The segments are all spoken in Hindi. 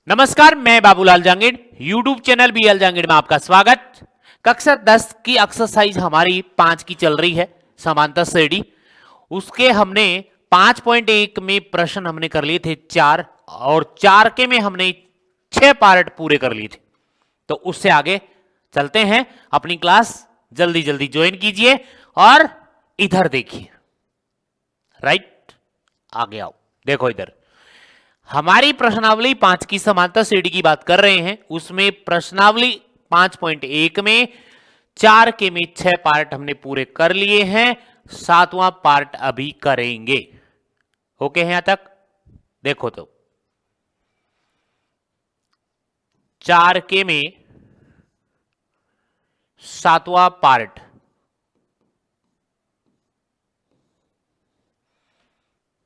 नमस्कार, मैं Babulal Jangid, YouTube channel BL Jangid में आपका स्वागत। कक्षा 10 की एक्सरसाइज हमारी 5 की चल रही है, समांतर श्रेणी। उसके हमने 5.1 में प्रश्न हमने कर लिए थे 4 और 4 के में हमने 6 पार्ट पूरे कर लिए थे। तो उससे आगे चलते हैं। अपनी क्लास जल्दी जल्दी ज्वाइन कीजिए और इधर देखिए। राइट, आगे आओ, देखो इधर। हमारी प्रश्नावली 5 की समांतर श्रेणी की बात कर रहे हैं। उसमें प्रश्नावली 5.1 में 4 के में 6 पार्ट हमने पूरे कर लिए हैं, 7वां पार्ट अभी करेंगे। ओके है यहां तक? देखो तो 4 के में 7वां पार्ट,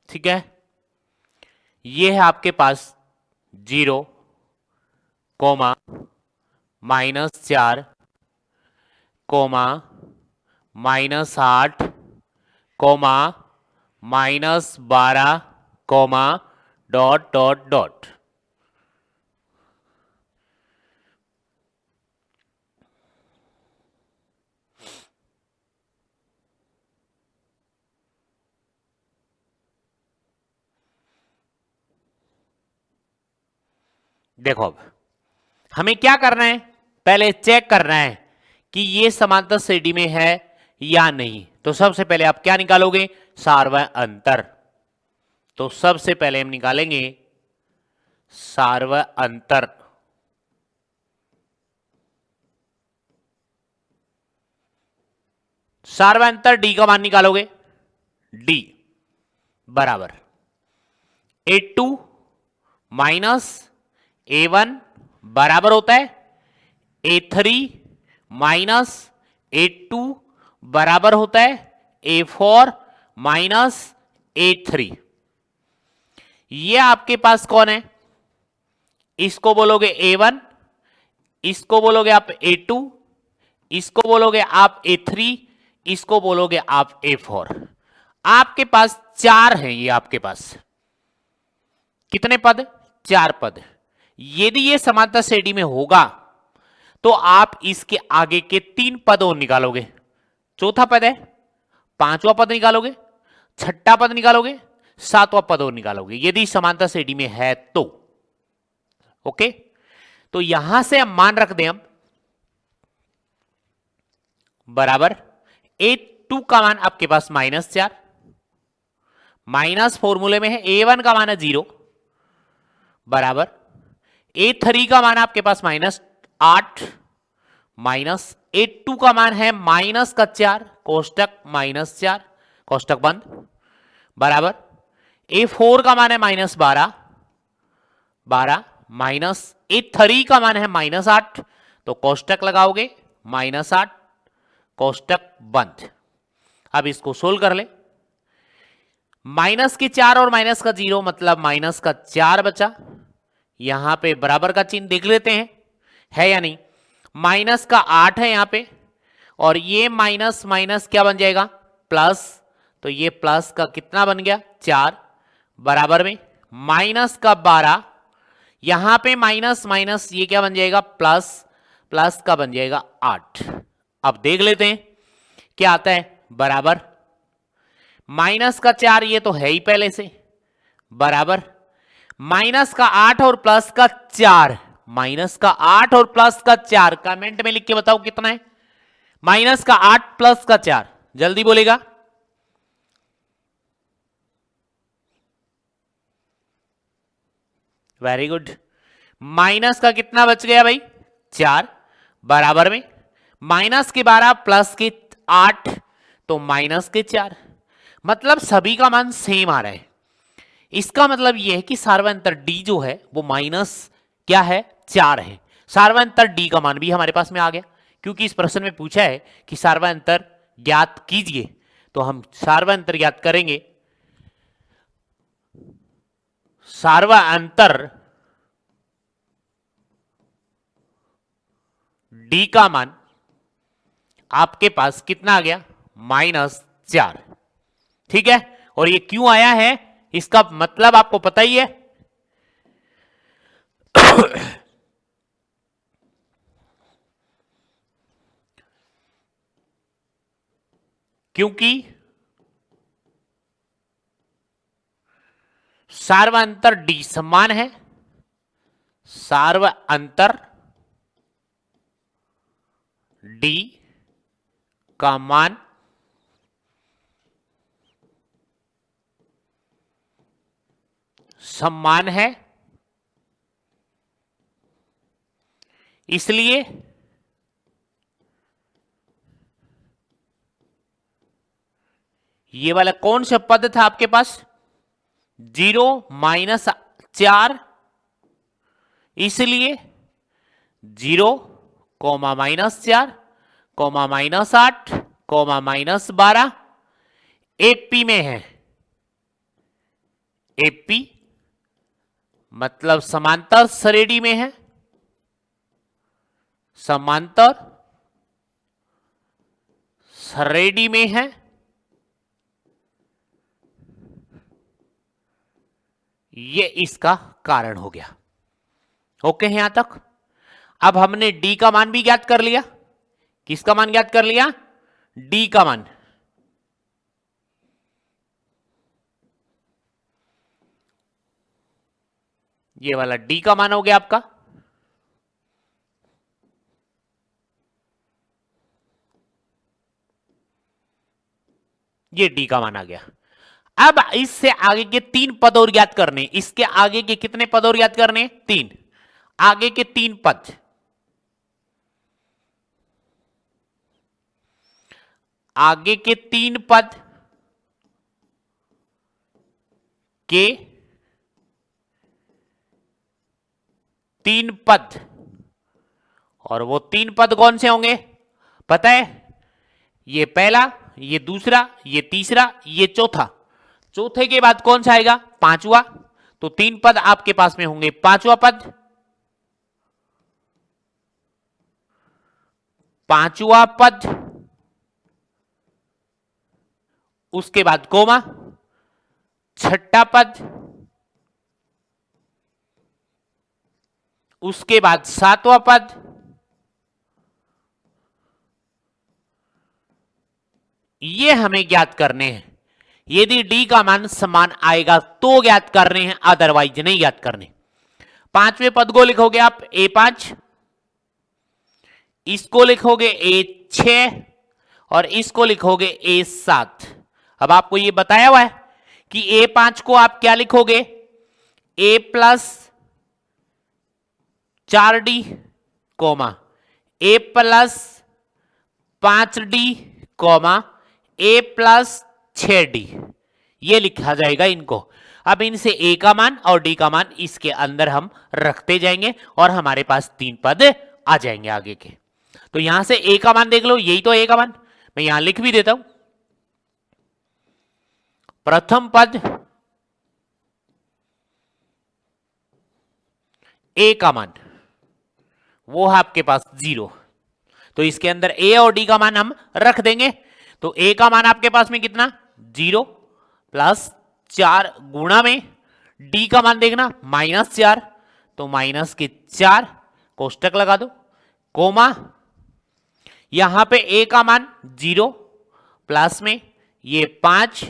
ठीक है। ये है आपके पास 0, -4, -8, -12, डॉट डॉट डॉट। देखो अब हमें क्या करना है, पहले चेक करना है कि ये समांतर श्रेणी में है या नहीं। तो सबसे पहले आप क्या निकालोगे? सार्वय अंतर। तो सबसे पहले हम निकालेंगे सार्वय अंतर। सार्वय अंतर डी का मान निकालोगे। डी बराबर A2 माइनस A1 बराबर होता है A3 माइनस A2 बराबर होता है A4 माइनस A3। ये आपके पास कौन है? इसको बोलोगे A1, इसको बोलोगे आप A2, इसको बोलोगे आप A3, इसको बोलोगे आप A4। आपके पास 4 हैं। ये आपके पास कितने पद? 4 पद। यदि ये समांतर श्रेणी में होगा तो आप इसके आगे के 3 पद और निकालोगे। चौथा पद है, 5वां पद निकालोगे, 6ठा पद निकालोगे, 7वां पद और निकालोगे, यदि समांतर श्रेणी में है तो। ओके, तो यहां से हम मान रख दें, हम बराबर A2 का मान आपके पास -4, माइनस फॉर्मूले में है A1 का मान है 0, बराबर A3 का मान आपके पास -8, माइनस A2 का मान है -4, कोष्टक -4, कोष्टक बंद, बराबर A4 का मान है -12, माइनस A3 का मान है -8, तो कोष्टक लगाओगे -8, कोष्टक बंद। अब इसको सोल्व कर ले। -4 और -0 मतलब -4 बचा। यहां पे बराबर का चिन्ह देख लेते हैं, है या नहीं। -8 है यहां पे, और ये माइनस माइनस क्या बन जाएगा? प्लस। तो ये प्लस का कितना बन गया? 4, बराबर में -12। यहां पे माइनस माइनस ये क्या बन जाएगा? प्लस। प्लस का बन जाएगा 8। अब देख लेते हैं क्या आता है। बराबर -4 ये तो है ही पहले से, बराबर -8 और +4, -8 और +4 कमेंट में लिख के बताओ कितना है। -8 +4, जल्दी बोलेगा। Very good. माइनस का कितना बच गया भाई? 4, बराबर में -12 +8, तो -4। मतलब सभी का मान सेम आ रहा है। इसका मतलब यह है कि सार्वय अंतर डी जो है वो माइनस क्या है? 4 है। सार्वय अंतर डी का मान भी हमारे पास में आ गया, क्योंकि इस प्रश्न में पूछा है कि सार्वय अंतर ज्ञात कीजिए। तो हम सार्वय अंतर ज्ञात करेंगे। सार्वय अंतर डी का मान आपके पास कितना आ गया? -4। ठीक है, और ये क्यों आया है इसका मतलब आपको पता ही है। क्योंकि सार्व अंतर डी समान है, सार्व अंतर डी का मान समान है, इसलिए ये वाला कौन सा पद था आपके पास 0 माइनस 4, इसलिए 0 कोमा -4 कोमा -8 कोमा -12 एपी में है। एपी मतलब समांतर श्रेणी में है, समांतर श्रेणी में है, ये इसका कारण हो गया। ओके है यहां तक। अब हमने डी का मान भी ज्ञात कर लिया। किसका मान ज्ञात कर लिया? डी का मान। ये वाला डी का मान हो गया आपका। ये डी का मान आ गया। अब इससे आगे के 3 पद और ज्ञात करने। इसके आगे के कितने पद और ज्ञात करने? 3। आगे के 3 पद, आगे के 3 पद के 3 पद, और वो 3 पद कौन से होंगे पता है? ये पहला, ये दूसरा, ये तीसरा, ये चौथा। चौथे के बाद कौन सा आएगा? 5वां। तो 3 पद आपके पास में होंगे। 5वां पद, 5वां पद, उसके बाद कोमा, 6ठा पद, उसके बाद 7वां पद, ये हमें ज्ञात करने हैं। यदि डी का मान समान आएगा तो ज्ञात करने हैं, अदरवाइज नहीं ज्ञात करने। 5वें पद को लिखोगे आप A5, इसको लिखोगे A6 और इसको लिखोगे A7। अब आपको ये बताया हुआ है कि A5 को आप क्या लिखोगे? A plus 4D comma A plus 5D comma A plus 6D, ये लिखा जाएगा इनको। अब इनसे A का मान और D का मान इसके अंदर हम रखते जाएंगे और हमारे पास 3 पद आ जाएंगे आगे के। तो यहां से A का मान देख लो, यही तो A का मान, मैं यहां लिख भी देता हूं। प्रथम पद A का मान वो है आपके पास 0, तो इसके अंदर A और D का मान हम रख देंगे। तो A का मान आपके पास में कितना? 0 प्लस 4 गुणा में D का मान देखना -4, तो माइनस के 4 कोष्टक लगा दो, कोमा यहां पे A का मान 0 प्लस में ये 5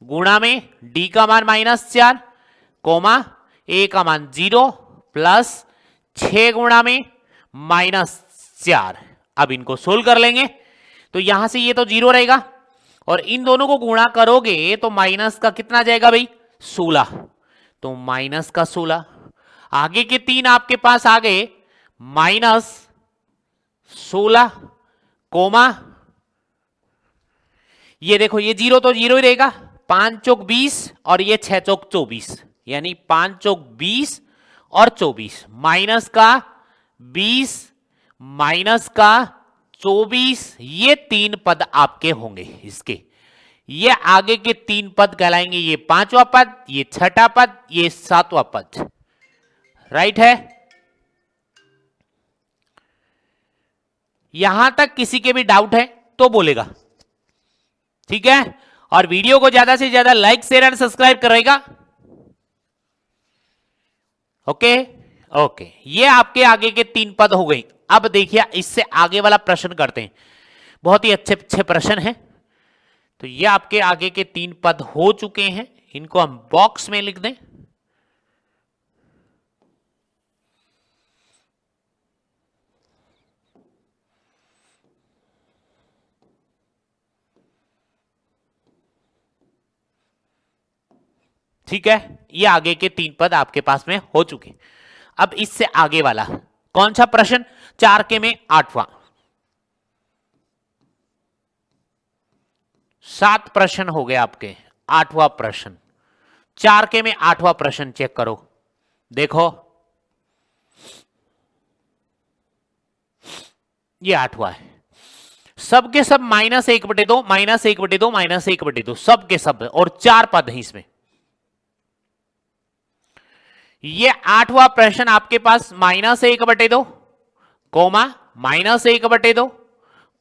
गुणा में D का मान -4, कोमा A का मान 0 प्लस 6 गुणा में -4। अब इनको सोल्व कर लेंगे तो यहां से ये तो 0 रहेगा और इन दोनों को गुणा करोगे तो माइनस का कितना जाएगा भाई? 16, तो माइनस का 16। आगे के 3 आपके पास आ गए -16 कोमा ये देखो, ये 0 तो 0 ही रहेगा, 5 चौक 20 और ये 6 चौक 24, यानी 5 चौक 20 और 24, माइनस का 20 माइनस का 24, ये 3 पद आपके होंगे इसके। ये आगे के 3 पद कहलाएंगे, ये 5वां पद, ये 6ठा पद, ये 7वां पद। राइट है? यहां तक किसी के भी डाउट है तो बोलेगा, ठीक है? और वीडियो को ज्यादा से ज्यादा लाइक शेयर एंड सब्सक्राइब करेगा। ओके ओके, ये आपके आगे के 3 पद हो गए। अब देखिए इससे आगे वाला प्रश्न करते हैं, बहुत ही अच्छे अच्छे प्रश्न हैं। तो ये आपके आगे के 3 पद हो चुके हैं, इनको हम बॉक्स में लिख दें। ठीक है, ये आगे के 3 पद आपके पास में हो चुके। अब इससे आगे वाला कौन सा प्रश्न? 4 के में 8वां। 7 प्रश्न हो गए आपके, 8वां प्रश्न। 4 के में 8वां प्रश्न चेक करो, देखो ये 8वां है। सबके सब -1/2 -1/2 -1/2 सबके सब, और 4 पद हैं इसमें। ये 8वां प्रश्न आपके पास -1/2 कोमा -1/2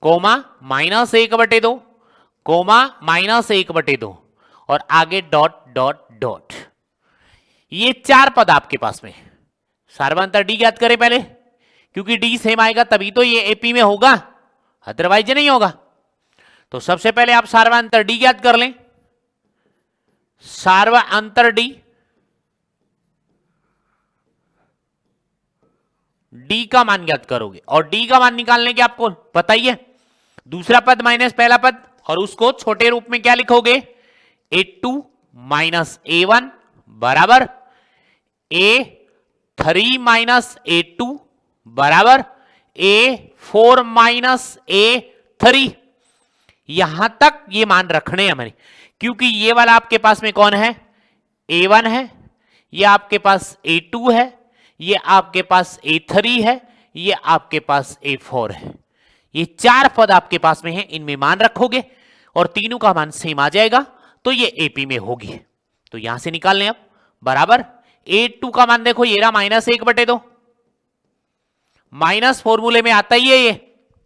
कोमा -1/2 कोमा -1/2 और आगे डॉट डॉट डॉट। ये 4 पद आपके पास में। सार्वंतर डी ज्ञात करें पहले, क्योंकि डी सेम आएगा तभी तो ये एपी में होगा, अदरवाइज नहीं होगा। तो सबसे पहले आप सार्वंतर डी ज्ञात कर लें। सार्वंतर डी, डी का मान ज्ञात करोगे और डी का मान निकालने के आपको पता ही है, दूसरा पद माइनस पहला पद, और उसको छोटे रूप में क्या लिखोगे? A2 माइनस A1 बराबर A3 माइनस A2 बराबर A4 माइनस A3। यहां तक ये मान रखने हैं हमारे, क्योंकि ये वाला आपके पास में कौन है? A1 है, ये आपके पास A2 है, ये आपके पास A3 है, ये आपके पास A4 है। ये 4 पद आपके पास में है, इनमें मान रखोगे और तीनों का मान सेम आ जाएगा, तो ये एपी में होगी। तो यहां से निकाल लें अब, बराबर A2 का मान देखो ये रहा -1/2, माइनस फॉर्मूले में आता ही है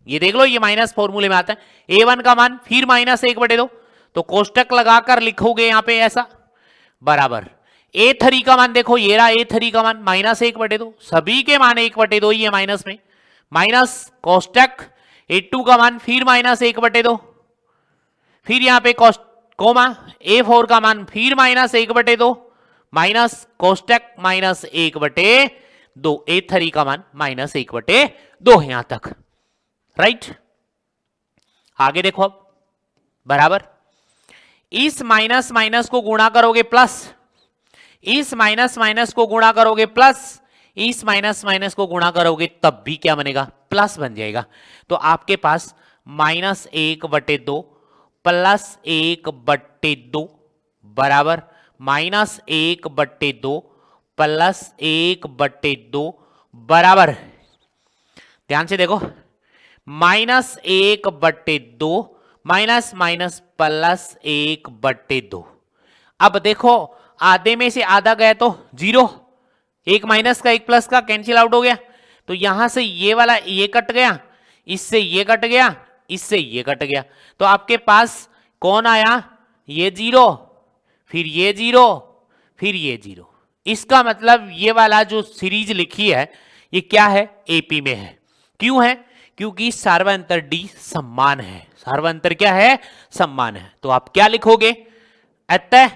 ये देख लो, ये माइनस फॉर्मूले में आता है। A1 का मान फिर -1/2, तो कोष्टक लगाकर लिखोगे यहां पे ऐसा, बराबर A3 का मान देखो ये रहा, A3 का मान -1/2, सभी के मान 1/2 ही है माइनस में, माइनस कोष्टक A2 का मान फिर -1/2, फिर यहां पे कोमा A4 का मान फिर -1/2, माइनस कोष्टक -1/2, A3 का मान -1/2 है यहां तक, राइट। आगे देखो अब, बराबर इस माइनस माइनस को गुणा करोगे प्लस, इस माइनस माइनस को गुणा करोगे प्लस, इस माइनस माइनस को गुणा करोगे तब भी क्या बनेगा? प्लस बन जाएगा। तो आपके पास -1/2 प्लस 1/2 बराबर -1/2 प्लस 1/2 बराबर, ध्यान से देखो, -1/2 माइनस माइनस प्लस 1/2। अब देखो आधे में से आधा गया तो 0, एक माइनस का एक प्लस का कैंसिल आउट हो गया, तो यहां से ये वाला ये कट गया, इससे ये कट गया, इससे ये कट गया, तो आपके पास कौन आया? ये 0, फिर ये 0, फिर ये 0। इसका मतलब ये वाला जो सीरीज लिखी है ये क्या है? एपी में है। क्यों है? क्योंकि सार्वंतर डी समान है। सार्वंतर क्या है? समान है। तो आप क्या लिखोगे? अतः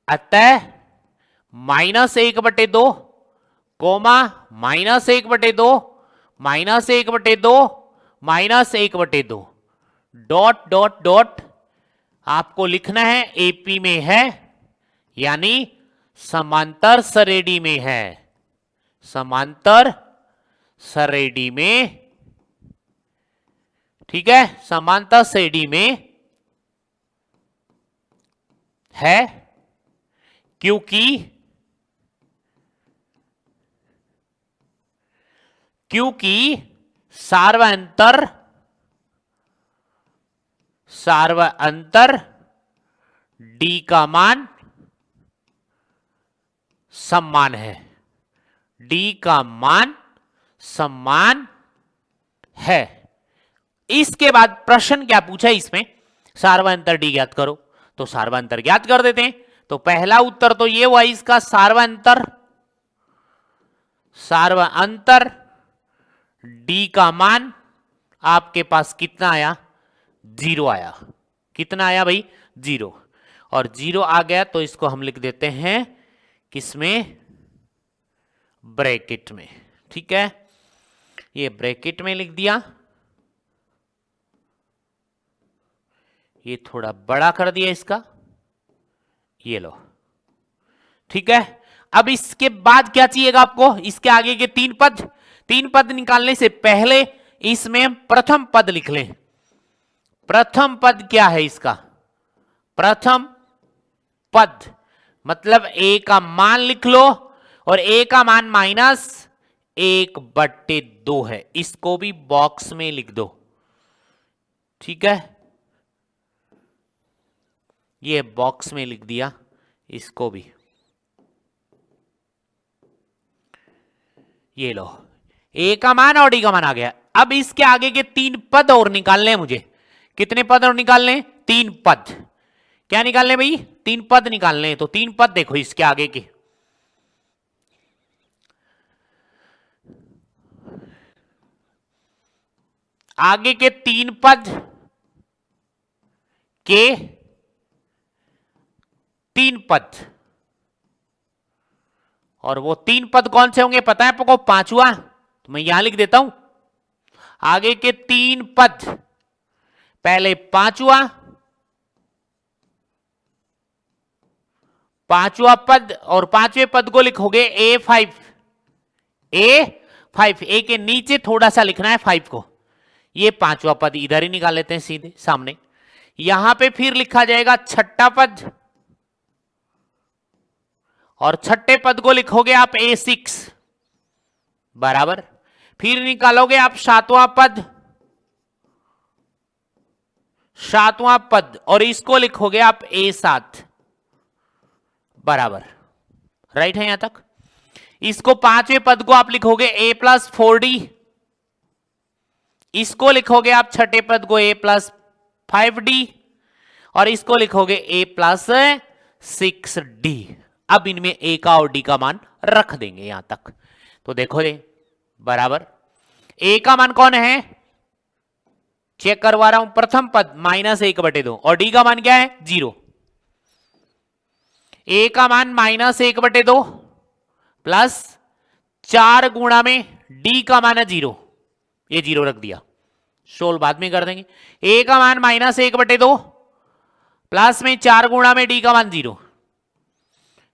-1/2 कोमा -1/2 -1/2 -1/2 डॉट डॉट डॉट, आपको लिखना है एपी में है, यानी समांतर सरेडी में है, समांतर सरेडी में, ठीक है, समांतर सरेडी में है, क्योंकि सार्वअंतर डी का मान समान है, डी का मान समान है। इसके बाद प्रश्न क्या पूछा इसमें? सार्वअंतर डी ज्ञात करो, तो सार्वअंतर ज्ञात कर देते हैं। तो पहला उत्तर तो ये हुआ इसका सार्वंतर, सार्वंतर डी का मान आपके पास कितना आया, 0 आया। कितना आया भाई, 0। और 0 आ गया तो इसको हम लिख देते हैं किसमें, ब्रैकेट में। ठीक है, ये ब्रैकेट में लिख दिया, ये थोड़ा बड़ा कर दिया इसका, ये लो। ठीक है, अब इसके बाद क्या चाहिएगा आपको, इसके आगे के 3 पद निकालने से पहले इसमें प्रथम पद लिख लें। प्रथम पद क्या है इसका, प्रथम पद मतलब a का मान लिख लो, और a का मान -1/2 है, इसको भी बॉक्स में लिख दो। ठीक है, ये बॉक्स में लिख दिया इसको भी, ये लो, a का मान और d का मान आ गया। अब इसके आगे के 3 पद और निकालने हैं मुझे। कितने पद और निकालने हैं, 3 पद। क्या निकालने भाई, 3 पद निकालने हैं। तो 3 पद देखो इसके आगे के, आगे के 3 पद के 3 पद, और वो 3 पद कौन से होंगे पता है आपको, पांचवा, तो मैं यहां लिख देता हूं। आगे के 3 पद, पहले पांचवा पद, और पांचवें पद को लिखोगे A5। A के नीचे थोड़ा सा लिखना है 5 को। ये पांचवा पद इधर ही निकाल लेते हैं सीधे सामने। यहां पे फिर लिखा जाएगा छठा पद, और छठे पद को लिखोगे आप A6 बराबर। फिर निकालोगे आप सातवां पद, और इसको लिखोगे आप A7 बराबर। राइट है यहां तक। इसको पांचवें पद को आप लिखोगे A+4D, इसको लिखोगे आप छठे पद को A+5D, और इसको लिखोगे A+6D। अब इनमें A का और D का मान रख देंगे यहां तक। तो देखो ये बराबर, A का मान कौन है, चेक करवा रहा हूं, प्रथम पद -1/2, और D का मान क्या है, 0। A का मान -1/2 प्लस 4 गुणा में D का मान है 0, ये 0 रख दिया, सोल्व बाद में कर देंगे। A का मान -1/2 प्लस में 4 गुणा में D का मान 0।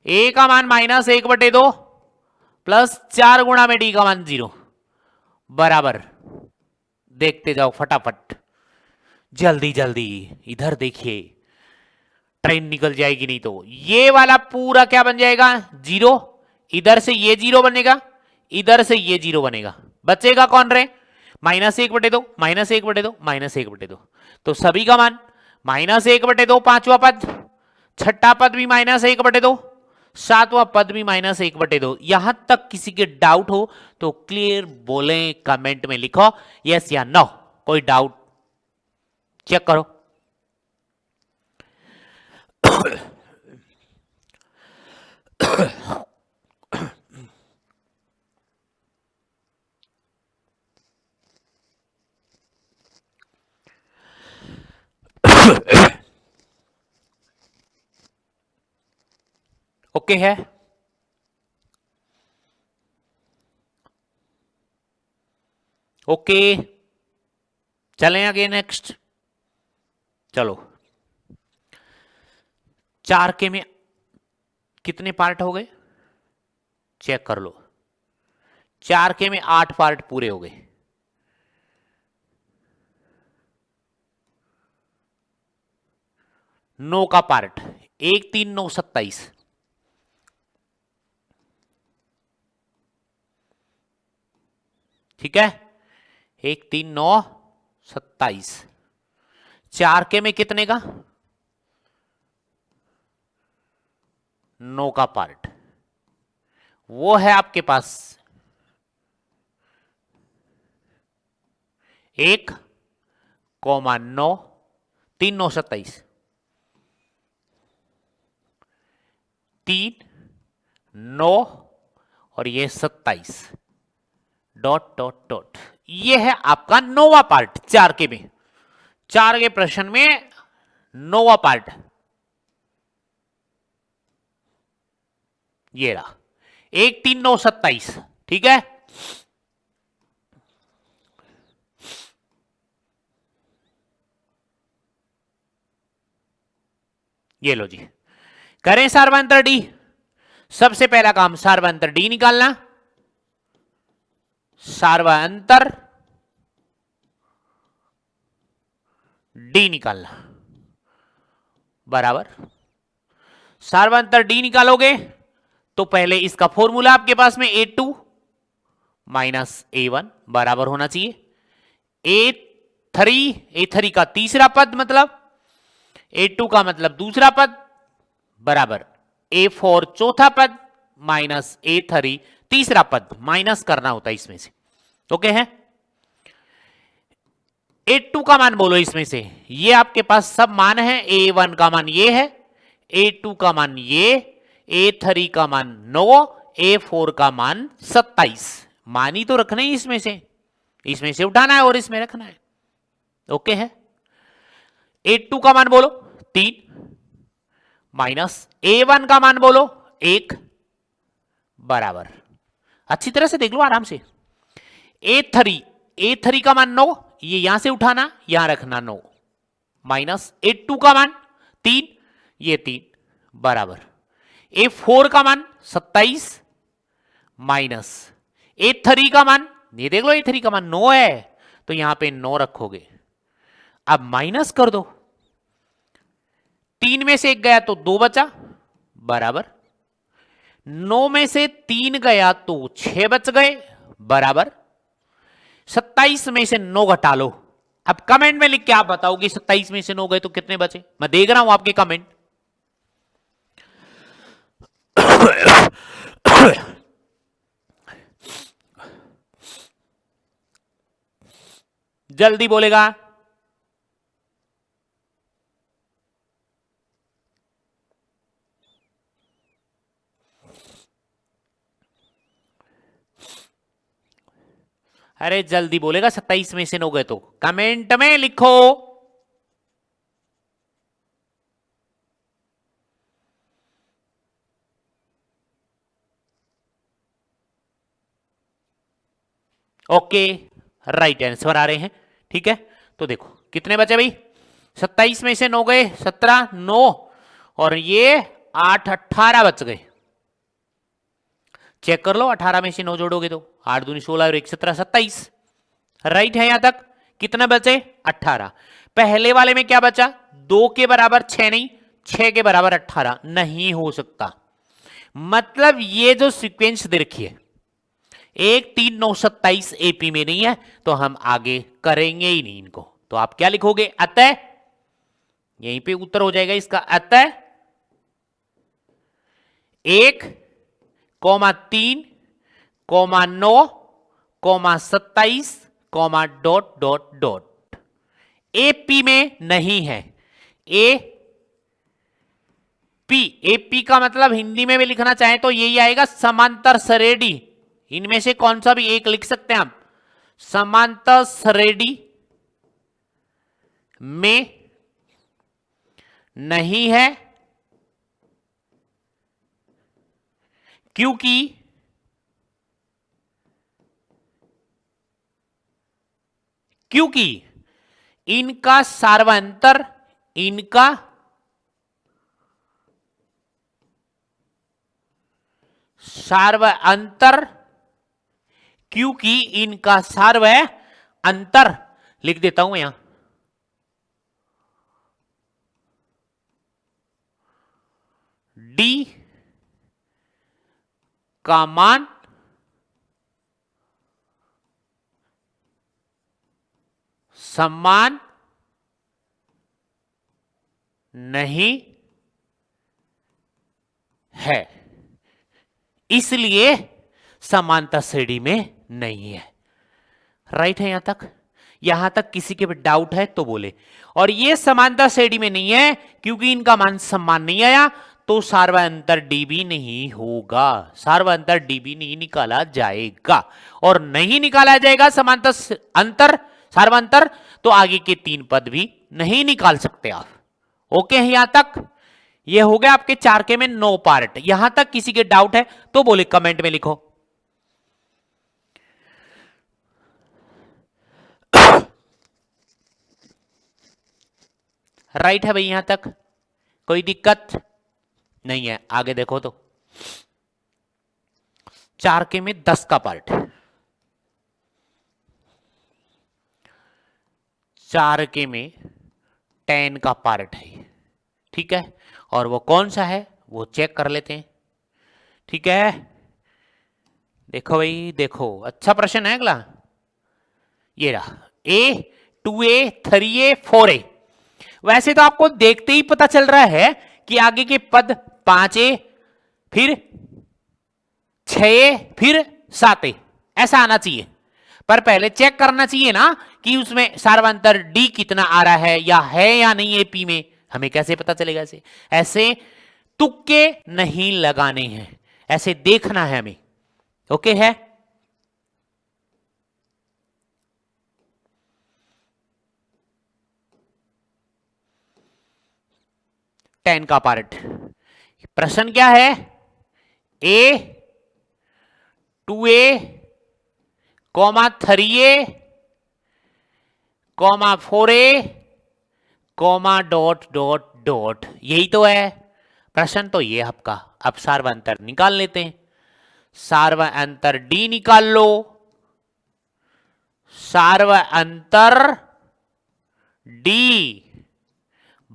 A का मान -1/2 प्लस 4 गुणा में D का मान 0 बराबर। देखते जाओ फटाफट, जल्दी जल्दी, इधर देखिए ट्रेन निकल जाएगी नहीं तो। ये वाला पूरा क्या बन जाएगा, 0। इधर से ये 0 बनेगा, इधर से ये 0 बनेगा, बचेगा कौन रहे, -1/2, -1/2, -1/2। तो सभी का मान -1/2, पांचवा पद, छठा पद भी -1/2, सातवां पद भी -1/2। यहां तक किसी के डाउट हो तो क्लियर बोलें, कमेंट में लिखो यस या नो। कोई डाउट चेक करो। ओके है, ओके चलें आगे नेक्स्ट। चलो 4K में कितने पार्ट हो गए चेक कर लो। 4K में 8 पार्ट पूरे हो गए। नौ का पार्ट 1 3 9 27, ठीक है, 1 3 9 27। 4K में कितने का, 9 का पार्ट, वो है आपके पास 1,9 3 9 27। 3, 9 और ये 27 डॉट डॉट डॉट। ये है आपका 9वां पार्ट 4 के में, 4 के प्रश्न में 9वां पार्ट ये रहा 1, 3, 9, 27। ठीक है, ये लो जी, करें सार्वंतर डी। सबसे पहला काम सार्वंतर डी निकालना, सार्वंतर डी निकालना बराबर। सार्वंतर डी निकालोगे तो पहले इसका फॉर्मूला आपके पास में A2 माइनस A1 बराबर होना चाहिए A3 का तीसरा पद मतलब A2 का मतलब दूसरा पद बराबर A4 चौथा पद माइनस A3 तीसरा पद, माइनस करना होता है इसमें से। ओके है, A2 का मान बोलो इसमें से, ये आपके पास सब मान है। A1 का मान ये है, A2 का मान ये, A3 का मान 9, A4 का मान 27। मान ही तो रखना ही इसमें से उठाना है और इसमें रखना है। ओके है, A2 का मान बोलो 3 माइनस A1 का मान बोलो 1 बराबर। अच्छी तरह से देख लो आराम से। A3 का मान 9, ये यहां से उठाना यहां रखना 9 माइनस A2 का मान 3, ये 3 बराबर A4 का मान 27 माइनस A3 का मान, ये देख लो A3 का मान 9 है तो यहां पे 9 रखोगे। अब माइनस कर दो, 3 में से 1 गया तो 2 बचा बराबर, 9 में से 3 गया तो 6 बच गए बराबर, 27 में से 9 घटा लो। अब कमेंट में लिख के आप बताओ कि 27 में से 9 गए तो कितने बचे। मैं देख रहा हूं आपके कमेंट। जल्दी बोलेगा। अरे जल्दी बोलेगा, 27 में से 9 गए तो कमेंट में लिखो। ओके, राइट आंसर आ रहे हैं। ठीक है, तो देखो कितने बचे भाई, 27 में से 9 गए 17, 9 और ये 8, 18 बच गए। चेक कर लो, 18 में से 9 जोड़ोगे तो 8 दूनी 16 और 1 17, 27। राइट है यहां तक। कितना बचे 18। पहले वाले में क्या बचा, 2 के बराबर 6 नहीं, 6 के बराबर 18 नहीं हो सकता। मतलब ये जो सीक्वेंस दे रखी है 1, 3, 9, 27 एपी में नहीं है तो हम आगे करेंगे ही नहीं इनको। तो आप क्या लिखोगे, अतः, यहीं पे उत्तर हो जाएगा इसका, अतः 1, 3, 9, 27, डॉट डॉट डॉट एपी में नहीं है। एपी का मतलब हिंदी में भी लिखना चाहें तो यही आएगा, समांतर श्रेणी। इनमें से कौन सा भी एक लिख सकते हैं आप, समांतर श्रेणी में नहीं है क्योंकि इनका सार्वंतर, क्योंकि इनका सार्वंतर लिख देता हूं यहां, डी का मान समान नहीं है, इसलिए समांतर श्रेणी में नहीं है। राइट है यहां तक किसी के भी डाउट है तो बोले। और ये समांतर श्रेणी में नहीं है क्योंकि इनका मान समान नहीं आया, तो सार्वंतर डी भी नहीं होगा, सार्वंतर डी भी नहीं निकाला जाएगा, और नहीं निकाला जाएगा समांतर अंतर सार्वंतर, तो आगे के 3 पद भी नहीं निकाल सकते आप। ओके है यहां तक? ये हो गया आपके 4 के में 9 पार्ट। यहां तक किसी के डाउट है तो बोले कमेंट में लिखो। राइट है भाई, यहां तक कोई दिक्कत नहीं है? आगे देखो तो 4 के में 10 का पार्ट, 4 के में 10 का पार्ट है, ठीक है, और वो कौन सा है वो चेक कर लेते हैं, ठीक है। देखो भाई देखो, अच्छा प्रश्न है अगला, ये रहा A 2A 3A 4A। वैसे तो आपको देखते ही पता चल रहा है कि आगे के पद 5A फिर 6A फिर 7A ऐसा आना चाहिए, पर पहले चेक करना चाहिए ना कि उसमें सार्वंतर D कितना आ रहा है या नहीं AP में। हमें कैसे पता चलेगा? ऐसे तुक्के नहीं लगाने हैं, ऐसे देखना है हमें। ओके है? टेन का पार्ट, प्रश्न क्या है? A 2A 3A 4A dot dot dot, यही तो है प्रश्न। तो ये आपका, अब सार्वंतर निकाल लेते हैं। सार्वंतर D निकाल लो, सार्वंतर D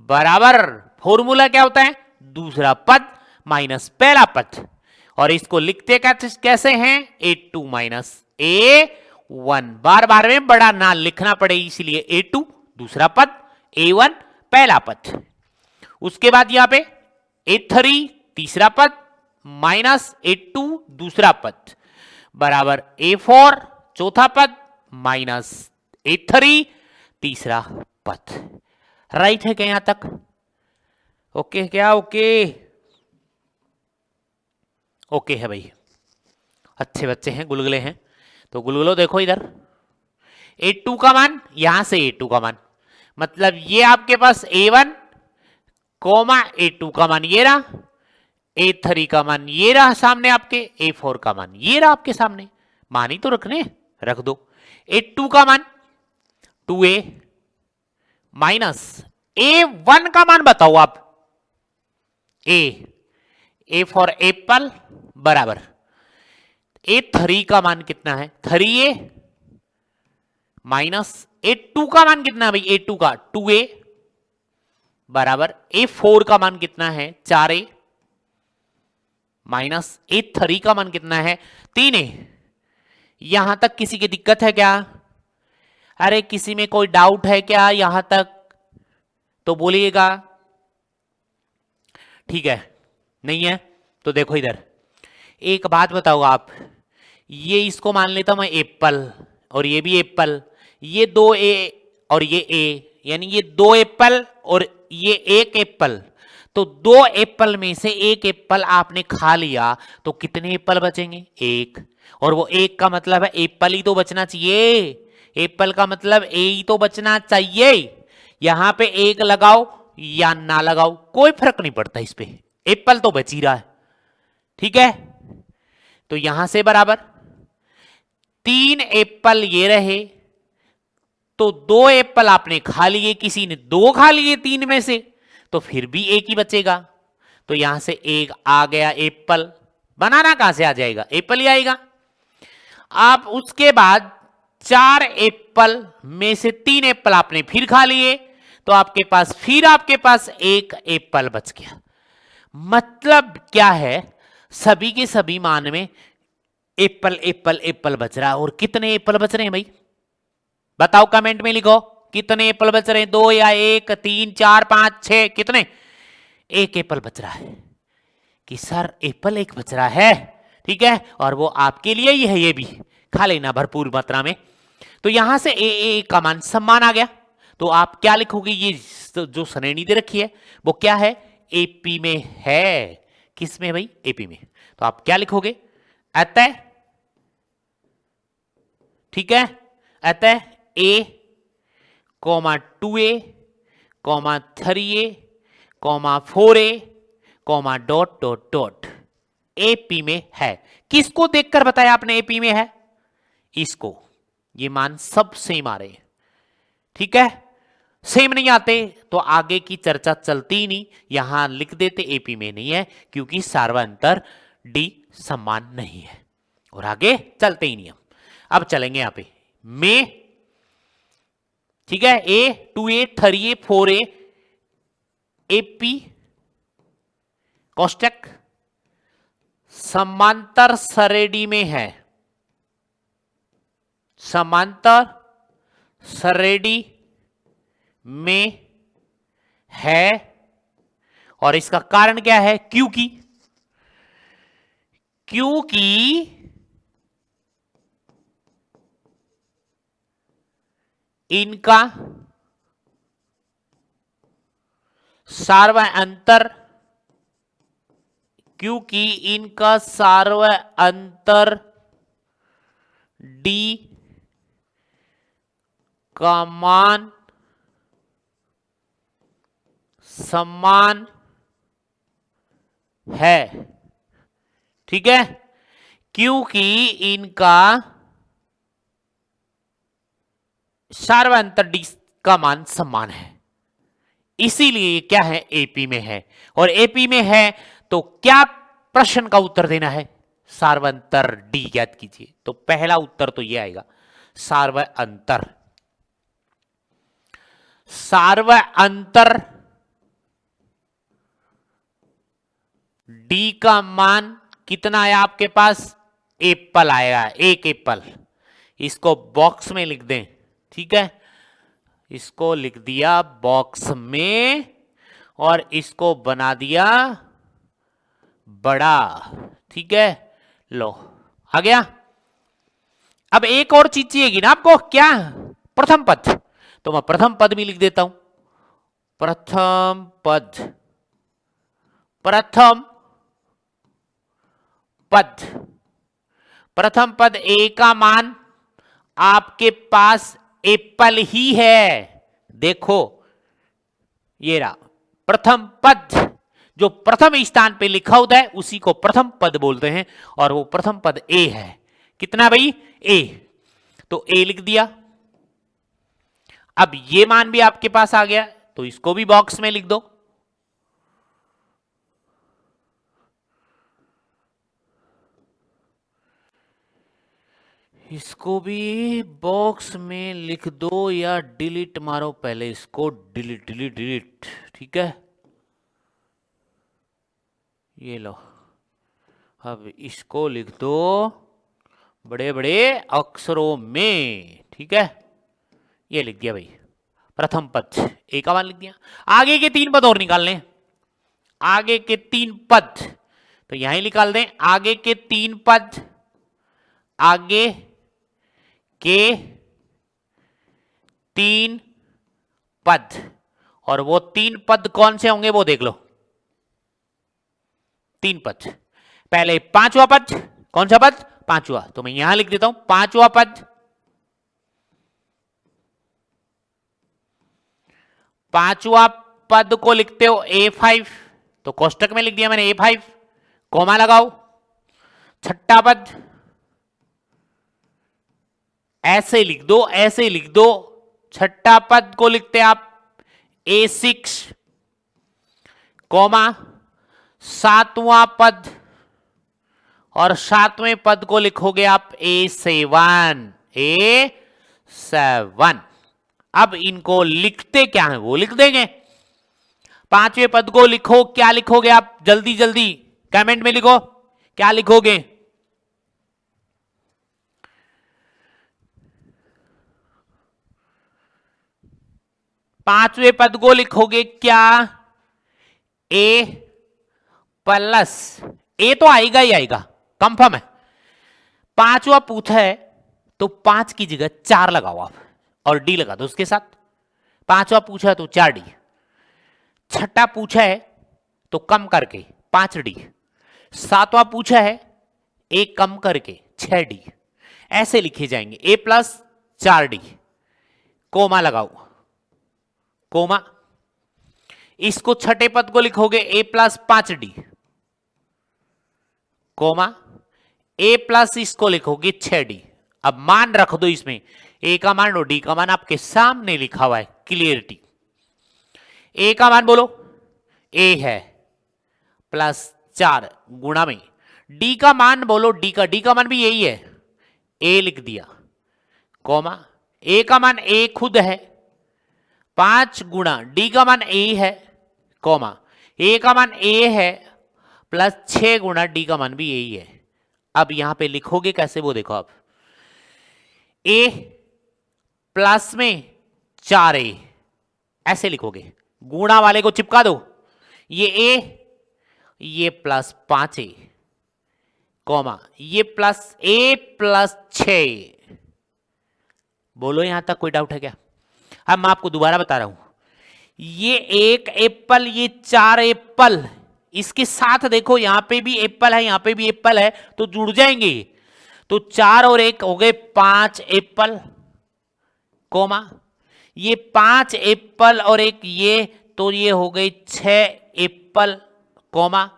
बराबर, फॉर्मूला क्या होता है? दूसरा पद माइनस पहला पद, और इसको लिखते कैसे हैं? A2 माइनस A1, बार बार में बड़ा ना लिखना पड़े इसलिए A2 दूसरा पद, A1 पहला पद। उसके बाद यहां पे A3 तीसरा पद माइनस A2 दूसरा पद बराबर A4 चौथा पद माइनस A3 तीसरा पद। राइट है क्या यहां तक? ओके क्या? ओके ओके है भाई, अच्छे बच्चे हैं, गुलगुले हैं। तो गुलगुलो देखो इधर, A2 का मान, यहां से A2 का मान, मतलब ये आपके पास A1 कोमा A2 का मान ये रहा, A3 का मान ये रहा सामने आपके, A4 का मान ये रहा आपके सामने। मान ही तो रखने, रख दो। A2 का मान 2A माइनस A1 का मान बताओ आप, A फॉर एप्पल बराबर A3 का मान कितना है? 3A माइनस A2 का मान कितना है भाई? A2 का 2A बराबर A4 का मान कितना है? 4A माइनस A3 का मान कितना है? 3A। यहां तक किसी की दिक्कत है क्या? अरे किसी में कोई डाउट है क्या यहां तक? तो बोलिएगा। ठीक है, नहीं है तो देखो इधर, एक बात बताओ आप, ये इसको मान लेता हूं मैं एप्पल, और ये भी एप्पल, ये 2A और ये A, यानी ये 2 एप्पल और ये 1 एप्पल। तो 2 एप्पल में से 1 एप्पल आपने खा लिया तो कितने एप्पल बचेंगे? 1। और वो 1 का मतलब है एप्पल ही तो बचना चाहिए, एप्पल का मतलब A ही तो बचना चाहिए। यहां पे 1 लगाओ या ना लगाओ कोई फर्क नहीं पड़ता इस पे, एप्पल तो बच ही रहा है। ठीक है, तो यहां से बराबर 3 एप्पल ये रहे, तो 2 एप्पल आपने खा लिए, किसी ने 2 खा लिए 3 में से, तो फिर भी 1 ही बचेगा। तो यहां से 1 आ गया एप्पल, बनाना कहां से आ जाएगा? एप्पल ही आएगा। आप उसके बाद 4 एप्पल में से 3 एप्पल आपने फिर खा लिए, तो आपके पास फिर आपके पास 1 एप्पल बच गया। मतलब क्या है? सभी के सभी मान में एप्पल एप्पल एप्पल बच रहा है। और कितने एप्पल बच रहे हैं भाई बताओ, कमेंट में लिखो कितने एप्पल बच रहे हैं? 2 या 1, 3, 4, 5, 6, कितने? 1 एप्पल बच रहा है कि सर एप्पल 1 बच रहा है। ठीक है, और वो आपके लिए ही है, ये भी खा लेना भरपूर मात्रा में। तो यहां से ए का मान सम्मान आ गया। तो आप क्या लिखोगे? ये जो श्रेणी दे रखी है वो क्या है? एपी में है। किस में भाई? एपी में। तो आप क्या लिखोगे? अतः, ठीक है, अतः a comma 2a comma 3a comma 4a comma dot dot dot AP में है। किसको देखकर बताया आपने एपी में है? इसको। ये मान सब सेम आ रहे हैं, ठीक है। सेम नहीं आते तो आगे की चर्चा चलती ही नहीं, यहां लिख देते एपी में नहीं है क्योंकि सार्वंतर डी समान नहीं है, और आगे चलते ही नहीं हम। अब चलेंगे यहां पे में, ठीक है, ए 2a 3a 4a एपी कोष्टक समांतर सरेडी में है, समांतर सरेडी में है। और इसका कारण क्या है? क्योंकि इनका सार्वअंतर, क्योंकि इनका सार्वअंतर डी का मान समान है, ठीक है, क्योंकि इनका सार्वअंतर डी का मान समान है, इसीलिए ये क्या है? एपी में है। और एपी में है तो क्या प्रश्न का उत्तर देना है? सार्वअंतर डी याद कीजिए। तो पहला उत्तर तो ये आएगा, सार्वअंतर, सार्वअंतर डी का मान कितना है आपके पास? एप्पल आएगा, एक एप्पल। इसको बॉक्स में लिख दें, ठीक है, इसको लिख दिया बॉक्स में और इसको बना दिया बड़ा, ठीक है। लो आ गया। अब एक और चीज चाहिएगी ना आपको, क्या? प्रथम पद। तो मैं प्रथम पद भी लिख देता हूं, प्रथम पद, प्रथम पद, प्रथम पद ए का मान आपके पास एप्पल ही है। देखो ये रहा प्रथम पद, जो प्रथम स्थान पे लिखा होता है उसी को प्रथम पद बोलते हैं, और वो प्रथम पद ए है। कितना भाई? ए। तो ए लिख दिया। अब ये मान भी आपके पास आ गया, तो इसको भी बॉक्स में लिख दो। इसको भी बॉक्स में लिख दो या डिलीट मारो, पहले इसको डिलीट डिलीट डिलीट, ठीक है। ये लो, अब इसको लिख दो बड़े बड़े अक्षरों में, ठीक है। ये लिख दिया भाई, प्रथम पद ए का मान लिख दिया। आगे के 3 पद और निकालने, आगे के 3 पद तो यहीं निकाल दें। आगे के 3 पद, आगे के 3 पद, और वो 3 पद कौन से होंगे वो देख लो। 3 पद, पहले 5वां पद, कौन सा पद? 5वां। तो मैं यहां लिख देता हूं 5वां पद, 5वां पद को लिखते हो A5, तो कोष्टक में लिख दिया मैंने A5, कोमा लगाओ। 6ठा पद ऐसे लिख दो, ऐसे लिख दो। 6ठा पद को लिखते आप A6, कोमा 7वां पद, और 7वें पद को लिखोगे आप A7, A7। अब इनको लिखते क्या है वो लिख देंगे। 5वें पद को लिखो, क्या लिखोगे आप? जल्दी जल्दी कमेंट में लिखो, क्या लिखोगे? पांचवें पद को लिखोगे क्या? ए प्लस, ए तो आएगा ही आएगा, कंफर्म है। 5वां पूछा है तो 5 की जगह 4 लगाओ आप, और डी लगा दो उसके साथ। 5वां पूछा है तो 4 डी। 6ठा पूछा है तो कम करके 5D। सातवां पूछा है ए कम करके 6D। ऐसे लिखे जाएंगे ए प्लस 4D, कोमा लगाओ, कोमा। इसको छठे पद को लिखोगे ए प्लस 5D, कोमा। ए प्लस इसको लिखोगे 6D। अब मान रख दो इसमें, ए का मान और डी का मान आपके सामने लिखा हुआ है, क्लियरिटी। ए का मान बोलो, ए है प्लस 4 गुणा में डी का मान बोलो, डी का मान भी यही है, ए लिख दिया, कॉमा। ए का मान ए खुद है 5 गुणा डी का मान ए है, कॉमा। ए का मान ए है प्लस 6 गुणा डी का मान भी यही है। अब यहां पे लिखोगे कैसे वो देखो आप, ए प्लस में 4A ऐसे लिखोगे, गुणा वाले को चिपका दो, ये ए, ये प्लस 5A, कॉमा ये प्लस ए प्लस 6। बोलो यहां तक कोई डाउट है क्या? अब मैं आपको दोबारा बता रहा हूं, ये एक एप्पल, ये 4 एप्पल, इसके साथ देखो यहां पे भी एप्पल है, यहां पे भी एप्पल है, तो जुड़ जाएंगे। तो 4 और 1 हो गए 5 एप्पल, कोमा ये 5 एप्पल और एक ये, तो ये हो गए 6 एप्पल, कोमा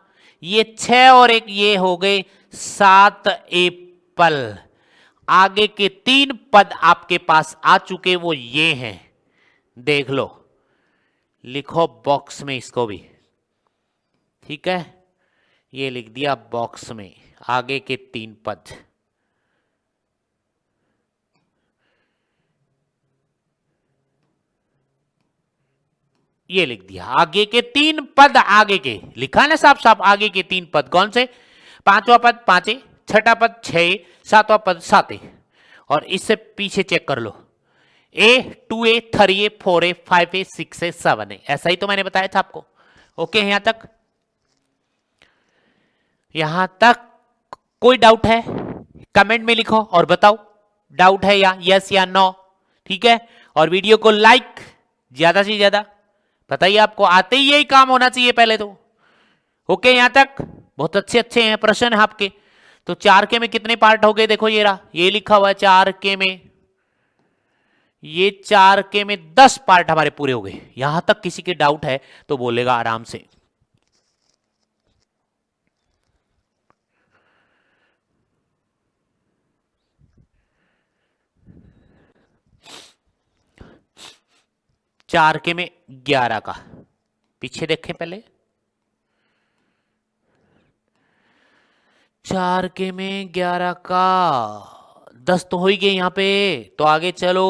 ये 6 और एक ये हो गए 7 एप्पल। आगे के 3 पद आपके पास आ चुके, वो ये हैं, देख लो, लिखो बॉक्स में इसको भी, ठीक है, ये लिख दिया बॉक्स में आगे के 3 पद। ये लिख दिया आगे के 3 पद, आगे के लिखा ना साफ साफ, आगे के 3 पद कौन से? पांचवा पद 5A, छठा पद 6A, सातवां पद 7A। और इससे पीछे चेक कर लो, A 2A 3A 4A 5A 6A 7A, ऐसा ही तो मैंने बताया था आपको। ओके यहां तक, यहां तक कोई डाउट है? कमेंट में लिखो और बताओ डाउट है या यस या नो, ठीक है। और वीडियो को लाइक ज्यादा से ज्यादा, पता ही आपको आते ही यही काम होना चाहिए पहले तो। ओके यहां तक बहुत अच्छे अच्छे हैं प्रश्न है आपके। तो 4K में कितने पार्ट हो गए? देखो ये रहा, ये लिखा हुआ है 4K में, ये 4K में 10 पार्ट हमारे पूरे हो गए। यहां तक किसी के डाउट है तो बोलेगा आराम से। चार के में 11 का, पीछे देखें पहले, 4K में 11 का 10 तो हो ही गए यहां पे, तो आगे चलो।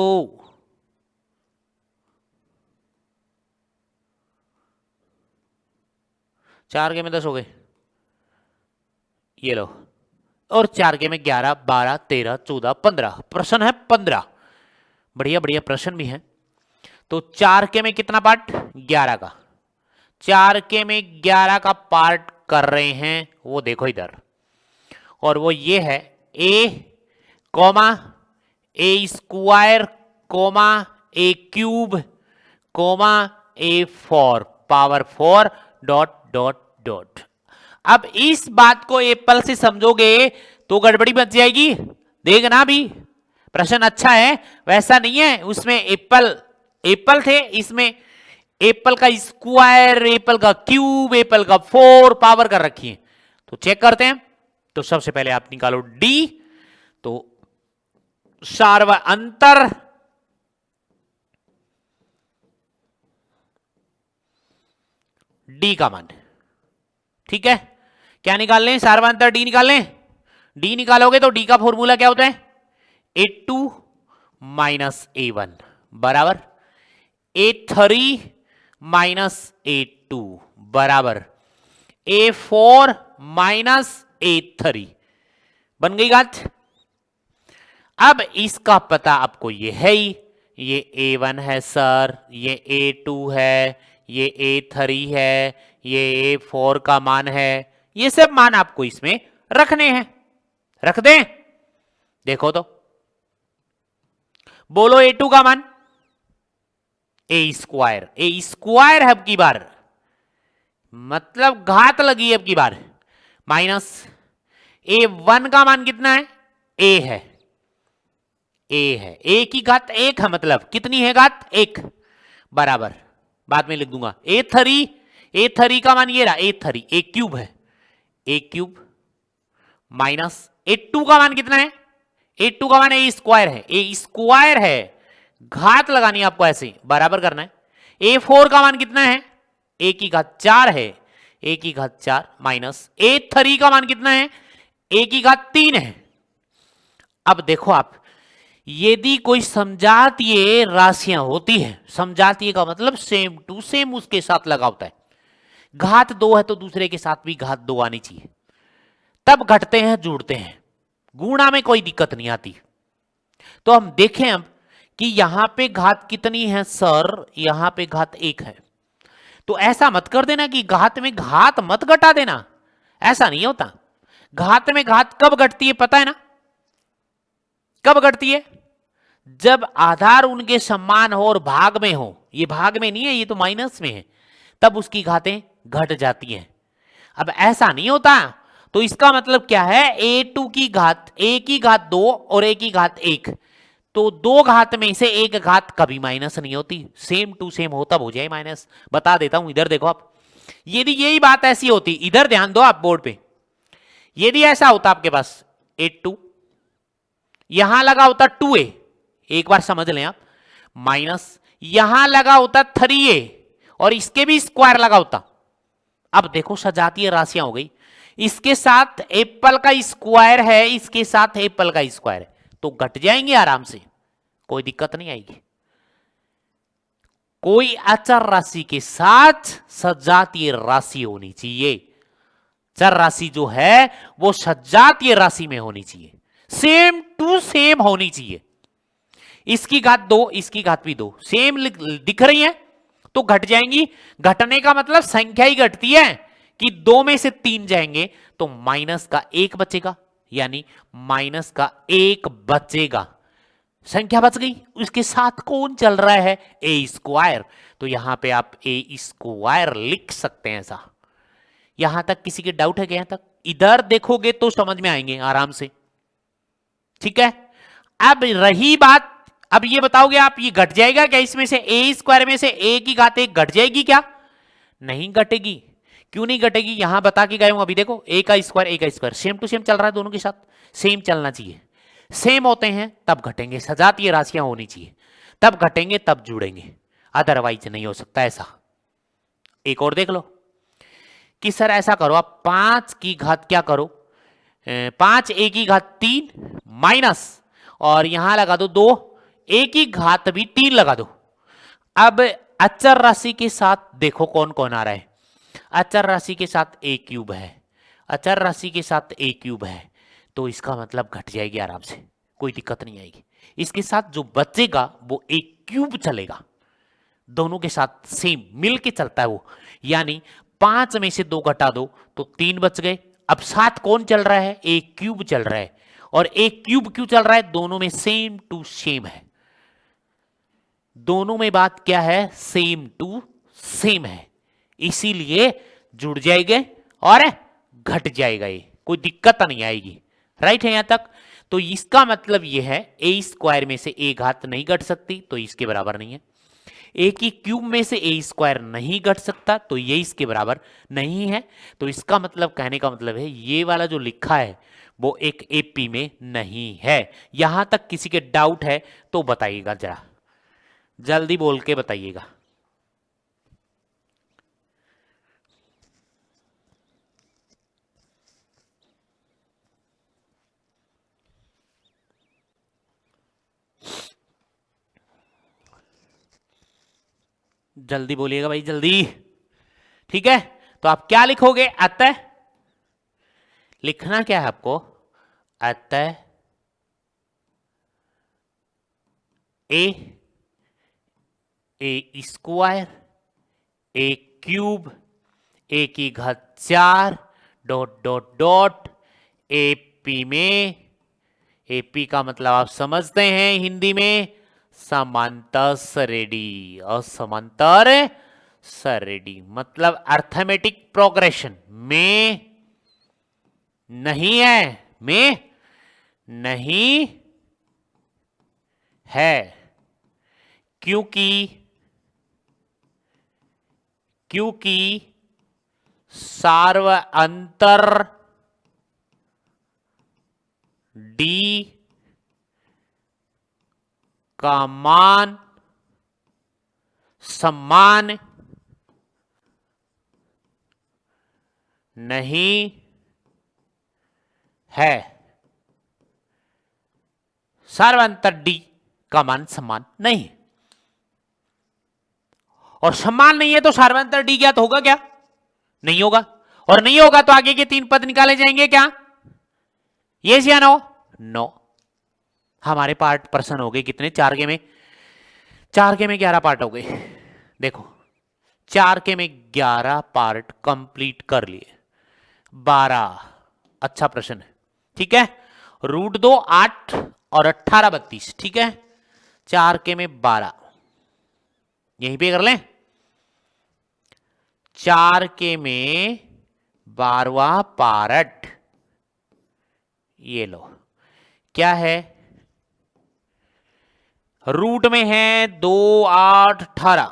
चार के में 10 हो गए, ये लो, और 4K में 11 12 13 14 15 प्रश्न है 15, बढ़िया बढ़िया प्रश्न भी है। तो 4K में कितना पार्ट? 11 का। 4K में 11 का पार्ट कर रहे हैं, वो देखो इधर, और वो ये है a comma A square comma A cube comma A4 power 4 dot dot dot. अब इस बात को एप्पल से समझोगे तो गड़बड़ी बच जाएगी। देखना भी प्रश्न अच्छा है, वैसा नहीं है, उसमें एप्पल थे, इसमें एप्पल का स्क्वायर, एप्पल का क्यूब, एप्पल का 4 पावर कर रखी है। तो चेक करते हैं। तो सबसे पहले आप निकालो डी, तो सार्व अंतर डी का मान, ठीक है। क्या निकाल लें? सार्वांतर डी निकाल लें। डी निकालोगे तो डी का फॉर्मूला क्या होता है? A2 माइनस A1 बराबर A3 माइनस A2 बराबर A4 माइनस A3। बन गई बात। अब इसका पता आपको ये है ही, ये A1 है सर, ये A2 है, ये A3 है, ये A4 का मान है, ये सब मान आपको इसमें रखने हैं। रख दें? देखो तो, बोलो A2 का मान A स्क्वायर है अब की बार, मतलब घात लगी है अब की बार, माइनस a1 का मान कितना है, a है, a की घात 1 है, मतलब कितनी है घात 1, बराबर, बाद में लिख दूंगा a3 का मान ये रहा, a क्यूब है, a क्यूब माइनस a2 का मान कितना है, a2 का मान a स्क्वायर है, a स्क्वायर है, घात लगानी है आपको, ऐसे बराबर करना है। a4 का मान कितना है, a की घात 4 है, a की घात 4 माइनस a3 का मान कितना है, a की घात 3 है। अब देखो आप, यदि कोई समजातीय राशियां होती है, समजातीय का मतलब सेम टू सेम उसके साथ लगा होता है, घात 2 है तो दूसरे के साथ भी घात 2 आनी चाहिए, तब घटते हैं जुड़ते हैं, गुणा में कोई दिक्कत नहीं आती। तो हम देखें अब कि यहां पे घात कितनी है सर, यहां पे घात 1 है, तो ऐसा मत कर देना कि घात में घात मत घटा देना, ऐसा नहीं होता। घात में घात कब घटती है पता है ना, कब घटती है, जब आधार उनके समान हो और भाग में हो, ये भाग में नहीं है, ये तो माइनस में है, तब उसकी घातें घट जाती हैं। अब ऐसा नहीं होता, तो इसका मतलब क्या है, a2 की घात, a की घात 2 और a की घात 1, तो दो घात में से एक घात कभी माइनस नहीं होती, सेम टू सेम हो तब हो जाए माइनस। बता देता हूं, इधर देखो आप, यदि यही बात ऐसी होती, इधर ध्यान दो आप बोर्ड पे, यदि ऐसा होता आपके पास a2, यहां लगा होता 2a, एक बार समझ लें आप, माइनस यहां लगा होता 3a और इसके भी स्क्वायर लगा होता। अब देखो सजातीय राशियां हो गई, इसके साथ एप्पल का स्क्वायर है, इसके साथ एप्पल का स्क्वायर है, तो घट जाएंगे आराम से, कोई दिक्कत नहीं आएगी। कोई अचर राशि के साथ सजातीय राशि होनी चाहिए, चर राशि जो है वो सजातीय राशि में होनी चाहिए, सेम टू सेम होनी चाहिए। इसकी घात 2, इसकी घात भी 2 सेम दिख रही है तो घट जाएंगी। घटने का मतलब संख्या ही घटती है कि 2 में से 3 जाएंगे तो माइनस का 1 बचेगा, यानी माइनस का 1 बचेगा, संख्या बच गई। उसके साथ कौन चल रहा है, ए स्क्वायर, तो यहां पे आप ए स्क्वायर लिख सकते हैं। ऐसा यहां तक किसी के डाउट है क्या, यहां तक, इधर देखोगे तो समझ में आएंगे आराम से, ठीक है। अब रही बात, अब ये बताओगे आप, ये घट जाएगा क्या, इसमें से ए स्क्वायर में से ए की घात 1 घट जाएगी क्या, नहीं घटेगी। क्यों नहीं घटेगी, यहां बता के गए हूं अभी, देखो ए का स्क्वायर सेम टू सेम चल रहा है, दोनों के साथ सेम चलना चाहिए, सेम होते हैं तब घटेंगे, सजातीय राशियां होनी चाहिए तब घटेंगे तब जुड़ेंगे, अदरवाइज नहीं हो सकता ऐसा। एक और देख लो कि सर ऐसा करो आप, 5 की घात क्या करो, 5 ए की घात 3 माइनस, और यहां लगा दो 2, ए की घात भी 3 लगा दो। अब अचर राशि के साथ देखो कौन कौन आ रहा है, अचर राशि के साथ ए क्यूब है, अचर राशि के साथ ए क्यूब है, तो इसका मतलब घट जाएगी आराम से, कोई दिक्कत नहीं आएगी। इसके साथ जो बचेगा वो ए क्यूब चलेगा, दोनों के साथ सेम मिल के चलता है वो, यानी 5 में से 2 घटा दो तो 3 बच गए। अब साथ कौन चल रहा है, ए क्यूब चल रहा है, और ए क्यूब क्यों चल रहा है, दोनों में सेम टू सेम है, दोनों में बात क्या है, सेम टू सेम है, इसीलिए जुड़ जाएंगे और घट जाएगा, ये कोई दिक्कत नहीं आएगी। राइट है यहां तक, तो इसका मतलब यह है ए स्क्वायर में से ए घात नहीं घट सकती तो इसके बराबर नहीं है, ए की क्यूब में से ए स्क्वायर नहीं घट सकता तो ये इसके बराबर नहीं है। तो इसका मतलब, कहने का मतलब है, ये वाला जो लिखा है वो एक एपी में नहीं है। यहां तक किसी के डाउट है तो बताइएगा, जरा जल्दी बोल के बताइएगा। जल्दी बोलिएगा भाई, जल्दी। ठीक है, तो आप क्या लिखोगे, अतः, लिखना क्या है आपको, अतः ए स्क्वायर, ए क्यूब, ए की घात 4 डॉट डॉट डॉट एपी में, एपी का मतलब आप समझते हैं हिंदी में, समांतर श्रेणी और समांतर सर डी मतलब अर्थमेटिक प्रोग्रेशन में नहीं है, में नहीं है, क्योंकि सार्वअंतर डी का मान समान नहीं है। सार्वअंतर डी का मान समान नहीं, और समान नहीं है तो सार्वअंतर डी ज्ञात होगा क्या? नहीं होगा, और नहीं होगा तो आगे के 3 पद निकाले जाएंगे क्या? यस या नो? नो। हमारे पार्ट पर्सन हो गए कितने? 4 के में 11 पार्ट हो गए। देखो 4 के में 11 पार्ट कंप्लीट कर लिए। 12 अच्छा प्रश्न है, ठीक है। √2 8 और 18 32, ठीक है। 4 के में 12 यहीं पे कर लें। 4 के में 12वां पार्ट, ये लो क्या है? रूट में है 2 8 18,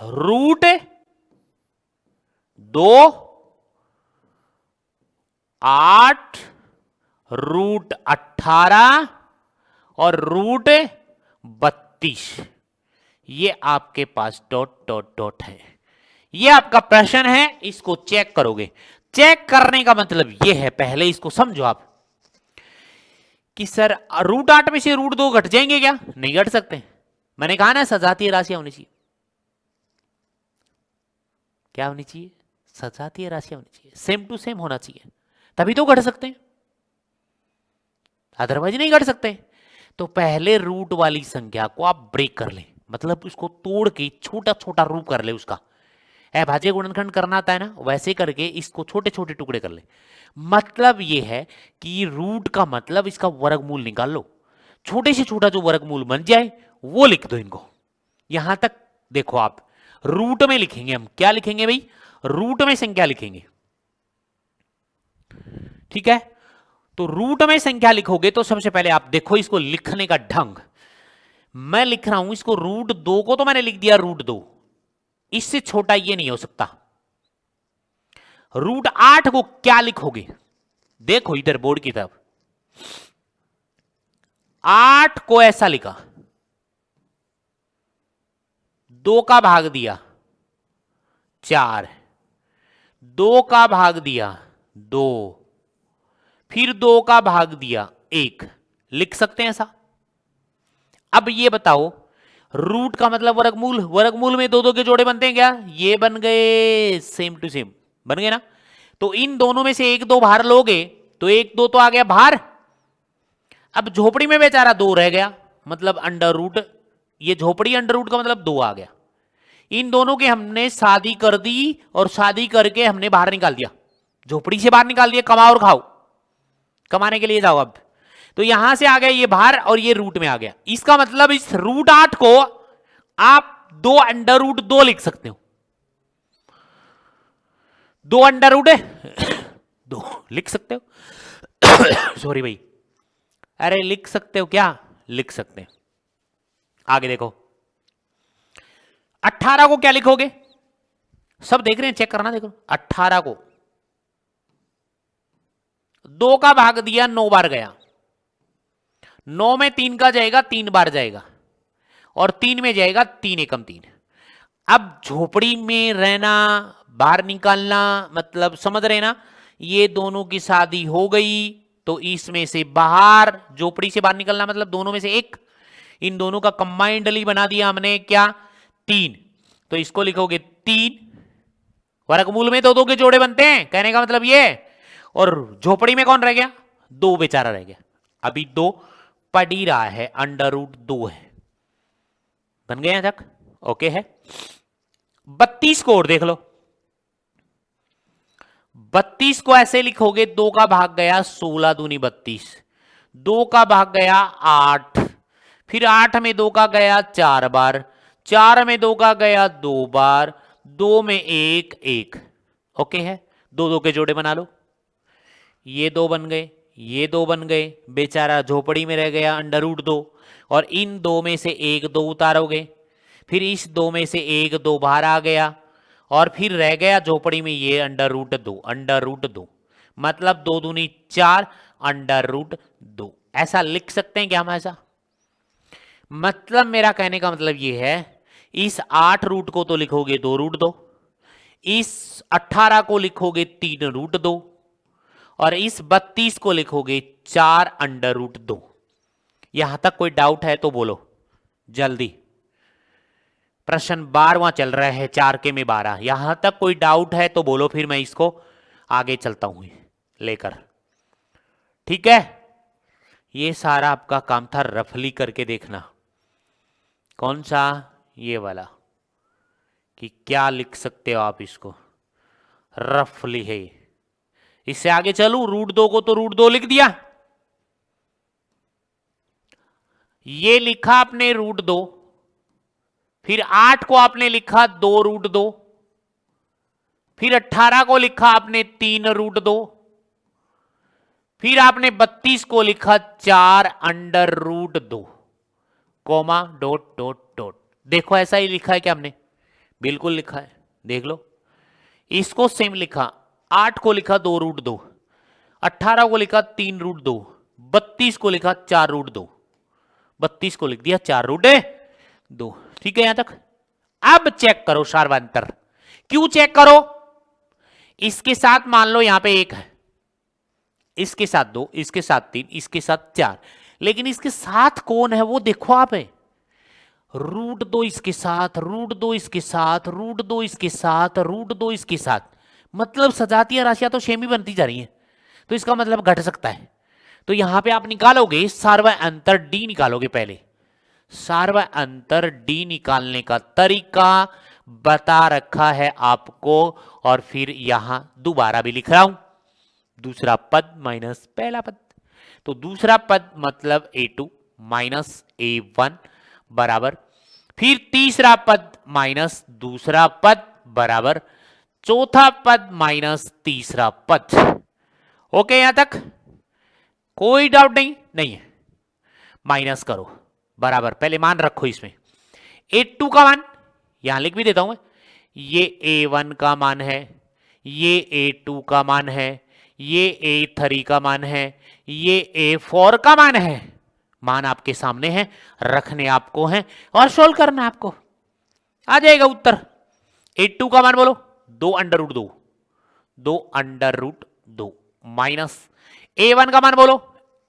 रूट 2 8 रूट 18 और रूट 32, ये आपके पास डॉट डॉट डॉट है। ये आपका प्रश्न है, इसको चेक करोगे। चेक करने का मतलब ये है, पहले इसको समझो आप कि सर √8 में से √2 घट जाएंगे क्या? नहीं घट सकते। मैंने कहा ना सजातीय राशियां होनी चाहिए। क्या होनी चाहिए? सजातीय राशियां होनी चाहिए, सेम टू सेम होना चाहिए, तभी तो घट सकते हैं, अदरवाइज नहीं घट सकते। तो पहले रूट वाली संख्या को आप ब्रेक कर लें, मतलब उसको तोड़ के छोटा छोटा रूप कर ले उसका। अभाज्य गुणनखंड करना आता है ना, वैसे करके इसको छोटे छोटे टुकड़े कर ले। मतलब ये है कि रूट का मतलब इसका वर्गमूल निकाल लो, छोटे से छोटा जो वर्गमूल बन जाए वो लिख दो इनको। यहां तक देखो आप रूट में लिखेंगे, हम क्या लिखेंगे भाई? रूट में संख्या लिखेंगे, ठीक है। तो रूट में संख्या लिखोगे तो सबसे पहले आप देखो इसको लिखने का ढंग। मैं लिख रहा हूं इसको √2 को तो मैंने लिख दिया √2, इससे छोटा ये नहीं हो सकता। √8 को क्या लिखोगे? देखो इधर बोर्ड की तरफ, 8 को ऐसा लिखा, 2 का भाग दिया 4, 2 का भाग दिया 2, फिर 2 का भाग दिया 1, लिख सकते हैं ऐसा। अब ये बताओ रूट का मतलब वर्गमूल, वर्गमूल में 2 2 के जोड़े बनते हैं क्या? ये बन गए, सेम टू सेम बन गए ना। तो इन दोनों में से 1 2 बाहर लोगे तो 1 2 तो आ गया बाहर। अब झोपड़ी में बेचारा 2 रह गया, मतलब अंडर रूट, ये झोपड़ी अंडर रूट का मतलब 2 आ गया। इन दोनों के हमने शादी कर दी और शादी करके हमने बाहर निकाल दिया, झोपड़ी से बाहर निकाल दिया। कमाओ और खाओ, कमाने के लिए जाओ अब। तो यहां से आ गया ये बाहर और ये रूट में आ गया। इसका मतलब इस √8 को आप 2 अंडर रूट 2 लिख सकते हो। 2 अंडर रूट 2 लिख सकते हो। सॉरी भाई, अरे लिख सकते हो क्या? लिख सकते हैं। आगे देखो 18 को क्या लिखोगे? सब देख रहे हैं, चेक करना। देखो 18 को 2 का भाग दिया 9 बार गया, 9 में 3 का जाएगा 3 बार जाएगा, और 3 में जाएगा 3 एकम 3। अब झोपड़ी में रहना बाहर निकालना मतलब समझ रहे ना, ये दोनों की शादी हो गई तो इसमें से बाहर, झोपड़ी से बाहर निकलना मतलब दोनों में से एक, इन दोनों का कंबाइंडली बना दिया हमने क्या? 3। तो इसको लिखोगे 3, वर्गमूल में 2 2 के जोड़े बनते हैं, कहने का मतलब ये। और झोपड़ी में कौन रह गया? 2 बेचारा रह गया। अभी 2 पड़ ही रहा है, अंडर रूट 2 है, बन गए यहां तक ओके है। 32 को और देख लो, 32 को ऐसे लिखोगे, 2 का भाग गया 16 दूनी 32, 2 का भाग गया 8, फिर 8 में 2 का गया 4 बार, 4 में 2 का गया 2 बार, दो में एक एक, ओके है, दो दो के जोड़े बना लो, ये दो बन गए, ये दो बन गए, बेचारा झोपड़ी में रह गया अंडर रूट दो, और इन दो में से एक दो उतारोगे, फिर इस दो में से एक दो बाहर आ गया, और फिर रह गया झोपड़ी में ये अंडर रूट दो, अंडर रूट दो, मतलब दो दूनी चार, अंडर रूट दो। ऐसा लिख सकते हैं क्या हम ऐसा? मतलब मेरा कहने का मतलब ये है, इस 8 रूट को तो लिखोगे 2 रूट 2, इस 18 को लिखोगे 3 रूट 2, और इस 32 को लिखोगे 4 अंडर रूट 2। यहां तक कोई डाउट है तो बोलो जल्दी। प्रश्न 12वां चल रहा है, 4 के में 12। यहां तक कोई डाउट है तो बोलो, फिर मैं इसको आगे चलता हूं लेकर। ठीक है, ये सारा आपका काम था रफली करके देखना। कौन सा? ये वाला, कि क्या लिख सकते हो आप इसको, रफली है। इससे आगे चलूं, रूट 2 को तो रूट 2 लिख दिया, ये लिखा आपने रूट 2, फिर 8 को आपने लिखा 2 रूट 2, फिर 18 को लिखा आपने 3 रूट 2, फिर आपने 32 को लिखा 4 under root 2, comma dot dot dot. देखो ऐसा ही लिखा है क्या हमने? बिल्कुल लिखा है, देख लो। इसको सेम लिखा, 8 को लिखा 2 रूट 2, 18 को लिखा 3 रूट 2, 32 को लिखा 4 रूट 2, 32 को लिख दिया 4 रूट 2। ठीक है यहां तक? अब चेक करो सार्वंतर। क्यों चेक करो? इसके साथ मान लो यहां पे 1 है, इसके साथ 2, इसके साथ 3, इसके साथ 4, लेकिन इसके साथ कौन है वो देखो आप है। रूट 2 इसके साथ, रूट 2 इसके साथ, रूट 2 इसके साथ, रूट 2 इसके साथ, मतलब सजातीय राशियां तो सेम ही बनती जा रही हैं, तो इसका मतलब घट सकता है। तो यहां पे आप निकालोगे सार्वय अंतर डी निकालोगे। पहले सार्वय अंतर डी निकालने का तरीका बता रखा है आपको, और फिर यहां दोबारा भी लिख रहा हूं, दूसरा पद माइनस पहला पद। तो दूसरा पद मतलब a2 माइनस a1 बराबर, फिर तीसरा पद माइनस दूसरा पद बराबर चौथा पद माइनस तीसरा पद। ओके यहां तक कोई डाउट नहीं? नहीं है। माइनस करो बराबर, पहले मान रखो इसमें a2 का मान यहां लिख भी देता हूं मैं, ये a1 का मान है, ये a2 का मान है, ये a3 का मान है, ये a4 का मान है। मान आपके सामने है, रखने आपको है और सोल्व करना आपको, आ जाएगा उत्तर। a2 का मान बोलो 2 under root 2, 2 under root 2 minus a1 का मान बोलो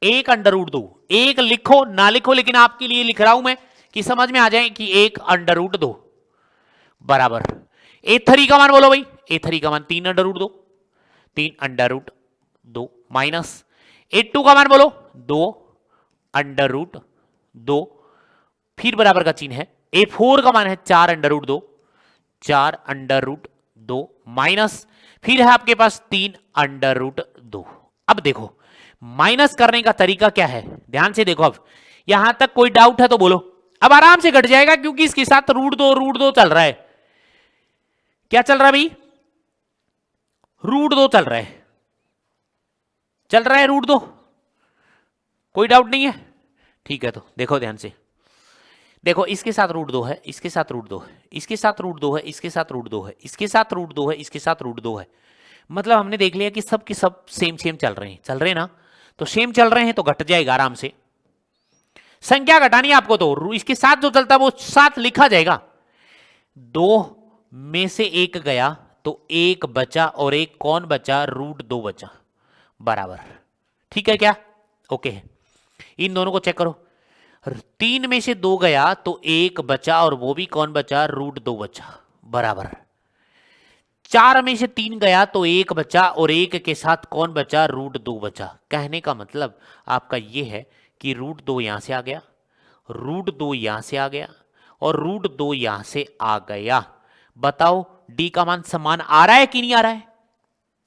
1 अंडर रूट 2, 1 लिखो ना लिखो, लेकिन आपके लिए लिख रहा हूं मैं कि समझ में आ जाए कि 1 अंडर रूट 2 बराबर a3 का मान बोलो भाई, a3 का मान 3 under root 2, 3 under root 2 minus a2 का मान बोलो 2 अंडर रूट 2, फिर बराबर का चिन्ह है, a4 का मान है 4 under root 2, 4 under root 2 minus, फिर है आपके पास 3 अंडर रूट 2। अब देखो माइनस करने का तरीका क्या है, ध्यान से देखो। अब यहां तक कोई डाउट है तो बोलो, अब आराम से घट जाएगा क्योंकि इसके साथ रूट 2 चल रहा है। क्या चल रहा है भाई? रूट 2 चल रहा है, चल रहा है रूट 2, कोई डाउट नहीं है? ठीक है, तो देखो ध्यान से, देखो इसके साथ रूट 2 है, इसके साथ रूट 2 है, इसके साथ रूट 2 है, इसके साथ रूट 2 है, इसके साथ रूट 2 है, इसके साथ रूट 2 है। मतलब हमने देख लिया कि सब के सब सेम सेम चल रहे हैं, चल रहे हैं ना, तो सेम चल रहे हैं तो घट जाएगा आराम से। संख्या घटानी है आपको तो इसके साथ जो चलता है वो साथ लिखा जाएगा। 2 में से 1 गया तो 1 बचा, और 1 कौन बचा? रूट 2 बचा बराबर। ठीक है क्या? ओके है। इन दोनों को चेक करो, 3 में से 2 गया तो 1 बचा, और वो भी कौन बचा? रूट 2 बचा बराबर। 4 में से 3 गया तो 1 बचा, और 1 के साथ कौन बचा? रूट 2 बचा। कहने का मतलब आपका ये है कि रूट 2 यहां से आ गया, रूट 2 यहां से आ गया, और रूट 2 यहां से आ गया। बताओ डी का मान समान आ रहा है कि नहीं आ रहा है?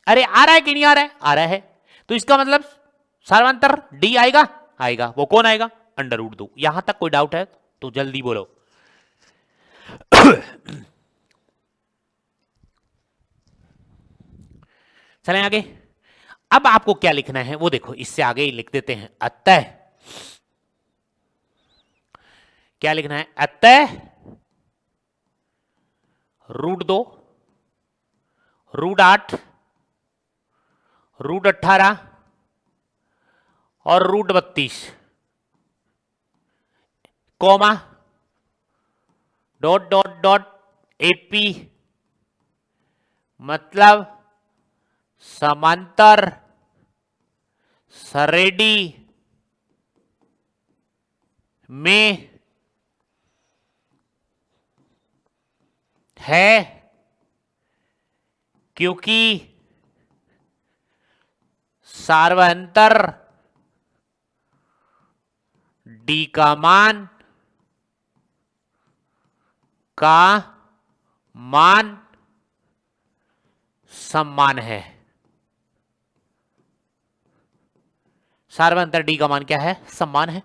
अरे आ रहा है कि नहीं आ रहा है? आ रहा है। तो इसका मतलब सार्वंतर डी आएगा, आएगा। वो कौन आएगा? Under root 2। यहां तक कोई डाउट है तो जल्दी बोलो। चलें आगे। अब आपको क्या लिखना है वो देखो, इससे आगे ही लिख देते हैं। अतः क्या लिखना है? अतः √2, √8, √18 और √32 comma dot dot dot AP, मतलब समांतर सरेडी में है, क्योंकि सार्वंतर डी का मान समान है। सार्वंतर डी का मान क्या है? समान है।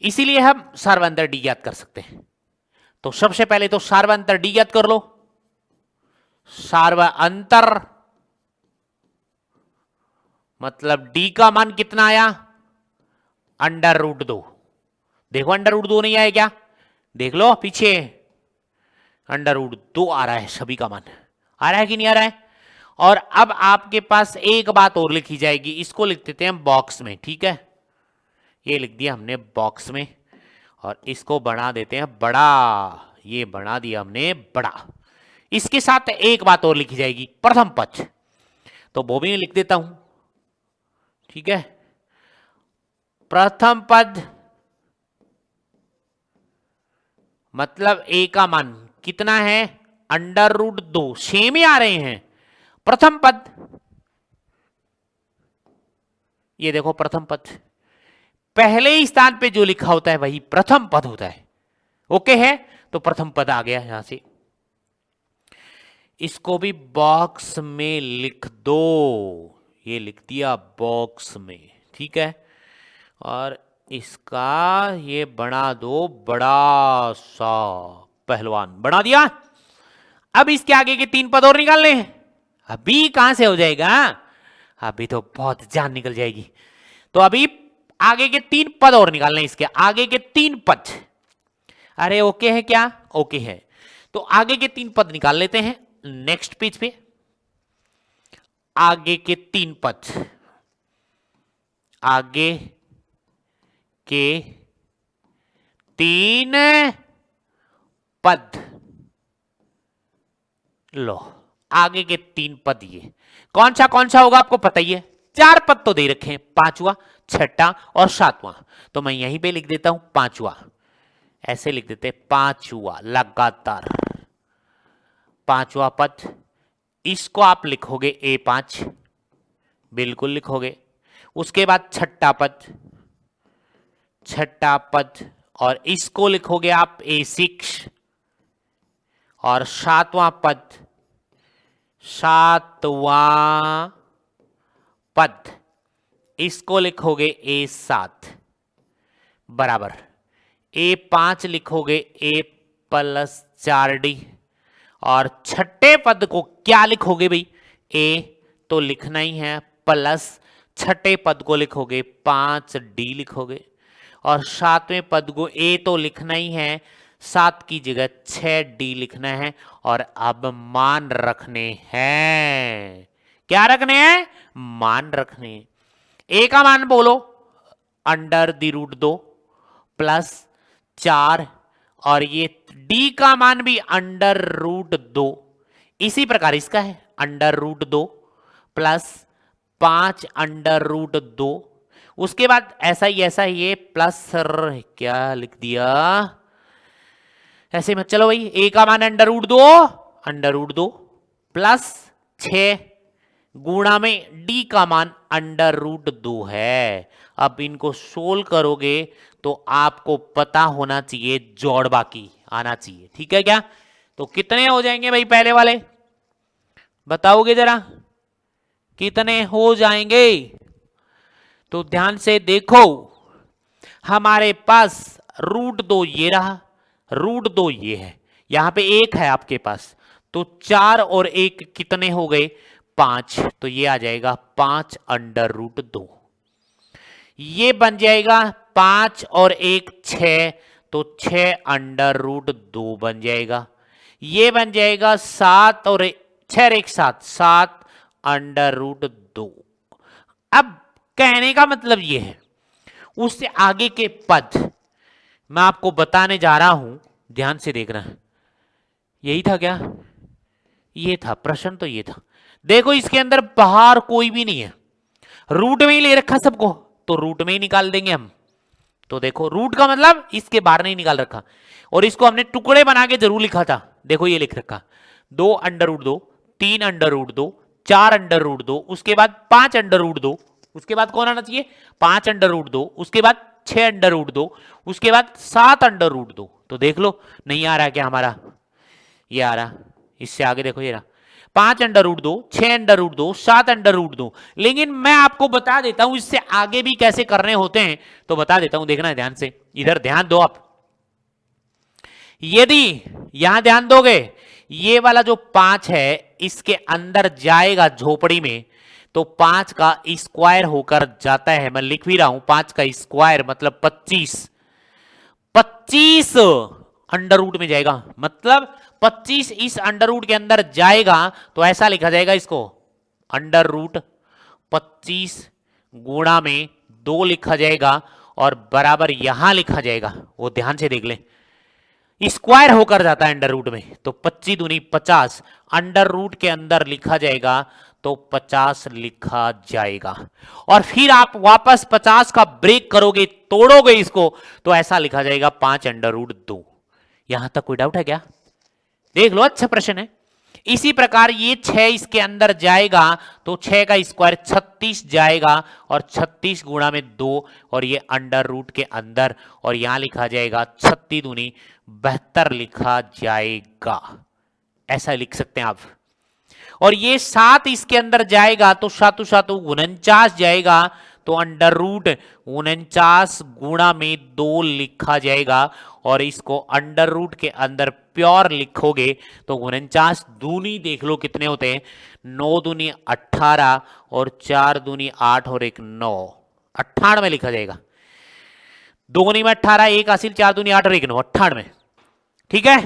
इसीलिए हम सार्वंतर डी ज्ञात कर सकते हैं। तो सबसे पहले तो सार्वंतर डी ज्ञात कर लो। सार्वंतर मतलब डी का मान कितना आया? √2। देखो √2 नहीं आया क्या? देख लो पीछे, √2 आ रहा है, सभी का मान आ रहा है कि नहीं आ रहा है? और अब आपके पास एक बात और लिखी जाएगी, इसको लिख देते हैं बॉक्स में, ठीक है? ये लिख दिया हमने बॉक्स में, और इसको बना देते हैं बड़ा। ये बना दिया हमने बड़ा। इसके साथ एक बात और लिखी जाएगी, प्रथम पद, तो वो भी लिख देता हूं, ठीक है? प्रथम पद मतलब ए का मान कितना है? √2। सेम ही आ रहे हैं। प्रथम पद, ये देखो प्रथम पद, पहले ही स्थान पे जो लिखा होता है वही प्रथम पद होता है। ओके है? तो प्रथम पद आ गया यहां से। इसको भी बॉक्स में लिख दो। ये लिख दिया बॉक्स में, ठीक है? और इसका ये बना दो बड़ा सा पहलवान, बना दिया। अब इसके आगे के 3 पद और निकालने हैं। अभी कहां से हो जाएगा? अभी तो बहुत जान निकल जाएगी। तो अभी आगे के 3 पद और निकालने हैं, इसके आगे के 3 पद। अरे ओके है क्या? ओके है। तो आगे के 3 पद निकाल लेते हैं नेक्स्ट पेज पे। आगे के 3 पद, आगे के 3 पद लो। आगे के 3 पद ये कौन सा होगा आपको पता ही है। 4 पद तो दे रखे हैं, 5वां, 6वां और 7वां। तो मैं यहीं पे लिख देता हूं 5वां। ऐसे लिख देते हैं 5वां, लगातार 5वां पद। इसको आप लिखोगे A5, बिल्कुल लिखोगे। उसके बाद 6ठा पद, और इसको लिखोगे आप A6। और 7वां पद, इसको लिखोगे A7 बराबर। A5 लिखोगे A+4D। और 6ठे पद को क्या लिखोगे भाई? A तो लिखना ही है, प्लस 6ठे पद को लिखोगे 5D लिखोगे। और 7वें पद को A तो लिखना ही है, 7 की जगह 6D लिखना है। और अब मान रखने हैं। क्या रखने हैं? मान रखने हैं। A का मान बोलो √2 प्लस 4, और ये D का मान भी √2। इसी प्रकार इसका है √2 प्लस 5 √2। उसके बाद ऐसा ही ये प्लस क्या लिख दिया, ऐसे मत चलो भाई। A का मान √2 प्लस 6 गुणा में D का मान √2 है। अब इनको सोल्व करोगे तो आपको पता होना चाहिए, जोड़ बाकी आना चाहिए, ठीक है क्या? तो कितने हो जाएंगे भाई पहले वाले? बताओगे जरा कितने हो जाएंगे? तो ध्यान से देखो, हमारे पास √2 ये रहा, √2 ये है, यहां पे 1 है आपके पास। तो 4 और 1 कितने हो गए? 5, तो ये आ जाएगा 5√2। ये बन जाएगा 5 और 1 6, तो 6√2 बन जाएगा। ये बन जाएगा 7 और 6 और 1 7, 7√2। अब कहने का मतलब ये है, उससे आगे के पद मैं आपको बताने जा रहा हूं, ध्यान से देखना है। यही था क्या? ये था प्रश्न, तो ये था। देखो इसके अंदर बाहर कोई भी नहीं है, रूट में ही ले रखा सबको, तो रूट में ही निकाल देंगे हम। तो देखो रूट का मतलब इसके बाहर नहीं निकाल रखा, और इसको हमने टुकड़े बना के जरूर लिखा था। देखो ये लिख रखा 2√2, 3√2, 4√2, उसके बाद 5√2, उसके बाद कौन आना चाहिए? 5√2, उसके बाद 6√2, उसके बाद 7√2। तो देख लो नहीं आ रहा क्या हमारा? ये आ रहा। इससे आगे देखो ये रहा 5√2, 6√2, 7√2। लेकिन मैं आपको बता देता हूं इससे आगे भी कैसे करने होते हैं, तो बता देता हूं, देखना है ध्यान से, इधर ध्यान दो आप। यदि यहां ध्यान दोगे, ये वाला जो 5 है इसके अंदर जाएगा झोपड़ी में, तो 5 का स्क्वायर होकर जाता है। मैं लिख भी रहा हूं 5 का स्क्वायर मतलब 25, 25 अंडर रूट में जाएगा, मतलब 25 इस अंडर रूट के अंदर जाएगा, तो ऐसा लिखा जाएगा इसको, अंडर रूट 25 गुणा में 2 लिखा जाएगा, और बराबर यहां लिखा जाएगा। वो ध्यान से देख ले, स्क्वायर होकर जाता है अंडर रूट में, तो 25 दूनी 50 अंडर रूट के अंदर लिखा जाएगा, तो 50 लिखा जाएगा। और फिर आप वापस 50 का ब्रेक करोगे, तोड़ोगे इसको, तो ऐसा लिखा जाएगा 5√2। यहां तक कोई डाउट है क्या? देख लो, अच्छा प्रश्न है। इसी प्रकार ये 6 इसके अंदर जाएगा, तो 6 का स्क्वायर 36 जाएगा, और 36 गुणा में 2, और ये अंडर रूट के अंदर, और यहां लिखा जाएगा 36 दूनी 72 लिखा जाएगा। ऐसा लिख सकते हैं आप। और ये 7 इसके अंदर जाएगा, तो 7 7 49 जाएगा, तो अंडर रूट 49 गुणा में 2 लिखा जाएगा, और इसको अंडर रूट के अंदर प्योर लिखोगे तो 49 दूनी देख लो कितने होते हैं, 9 दूनी 18, और 4 दूनी 8, और 1 9, 98 लिखा जाएगा। 2 में 18, 1 हासिल, 4 दूनी 8 और 1 9, 98। ठीक है,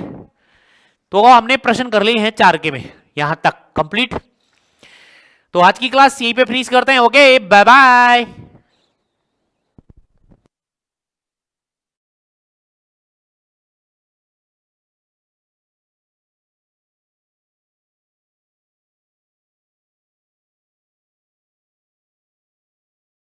तो हमने प्रश्न कर लिए हैं 4 के में, यहां तक कंप्लीट। तो आज की क्लास यहीं पे फिनिश करते हैं। Okay, bye bye.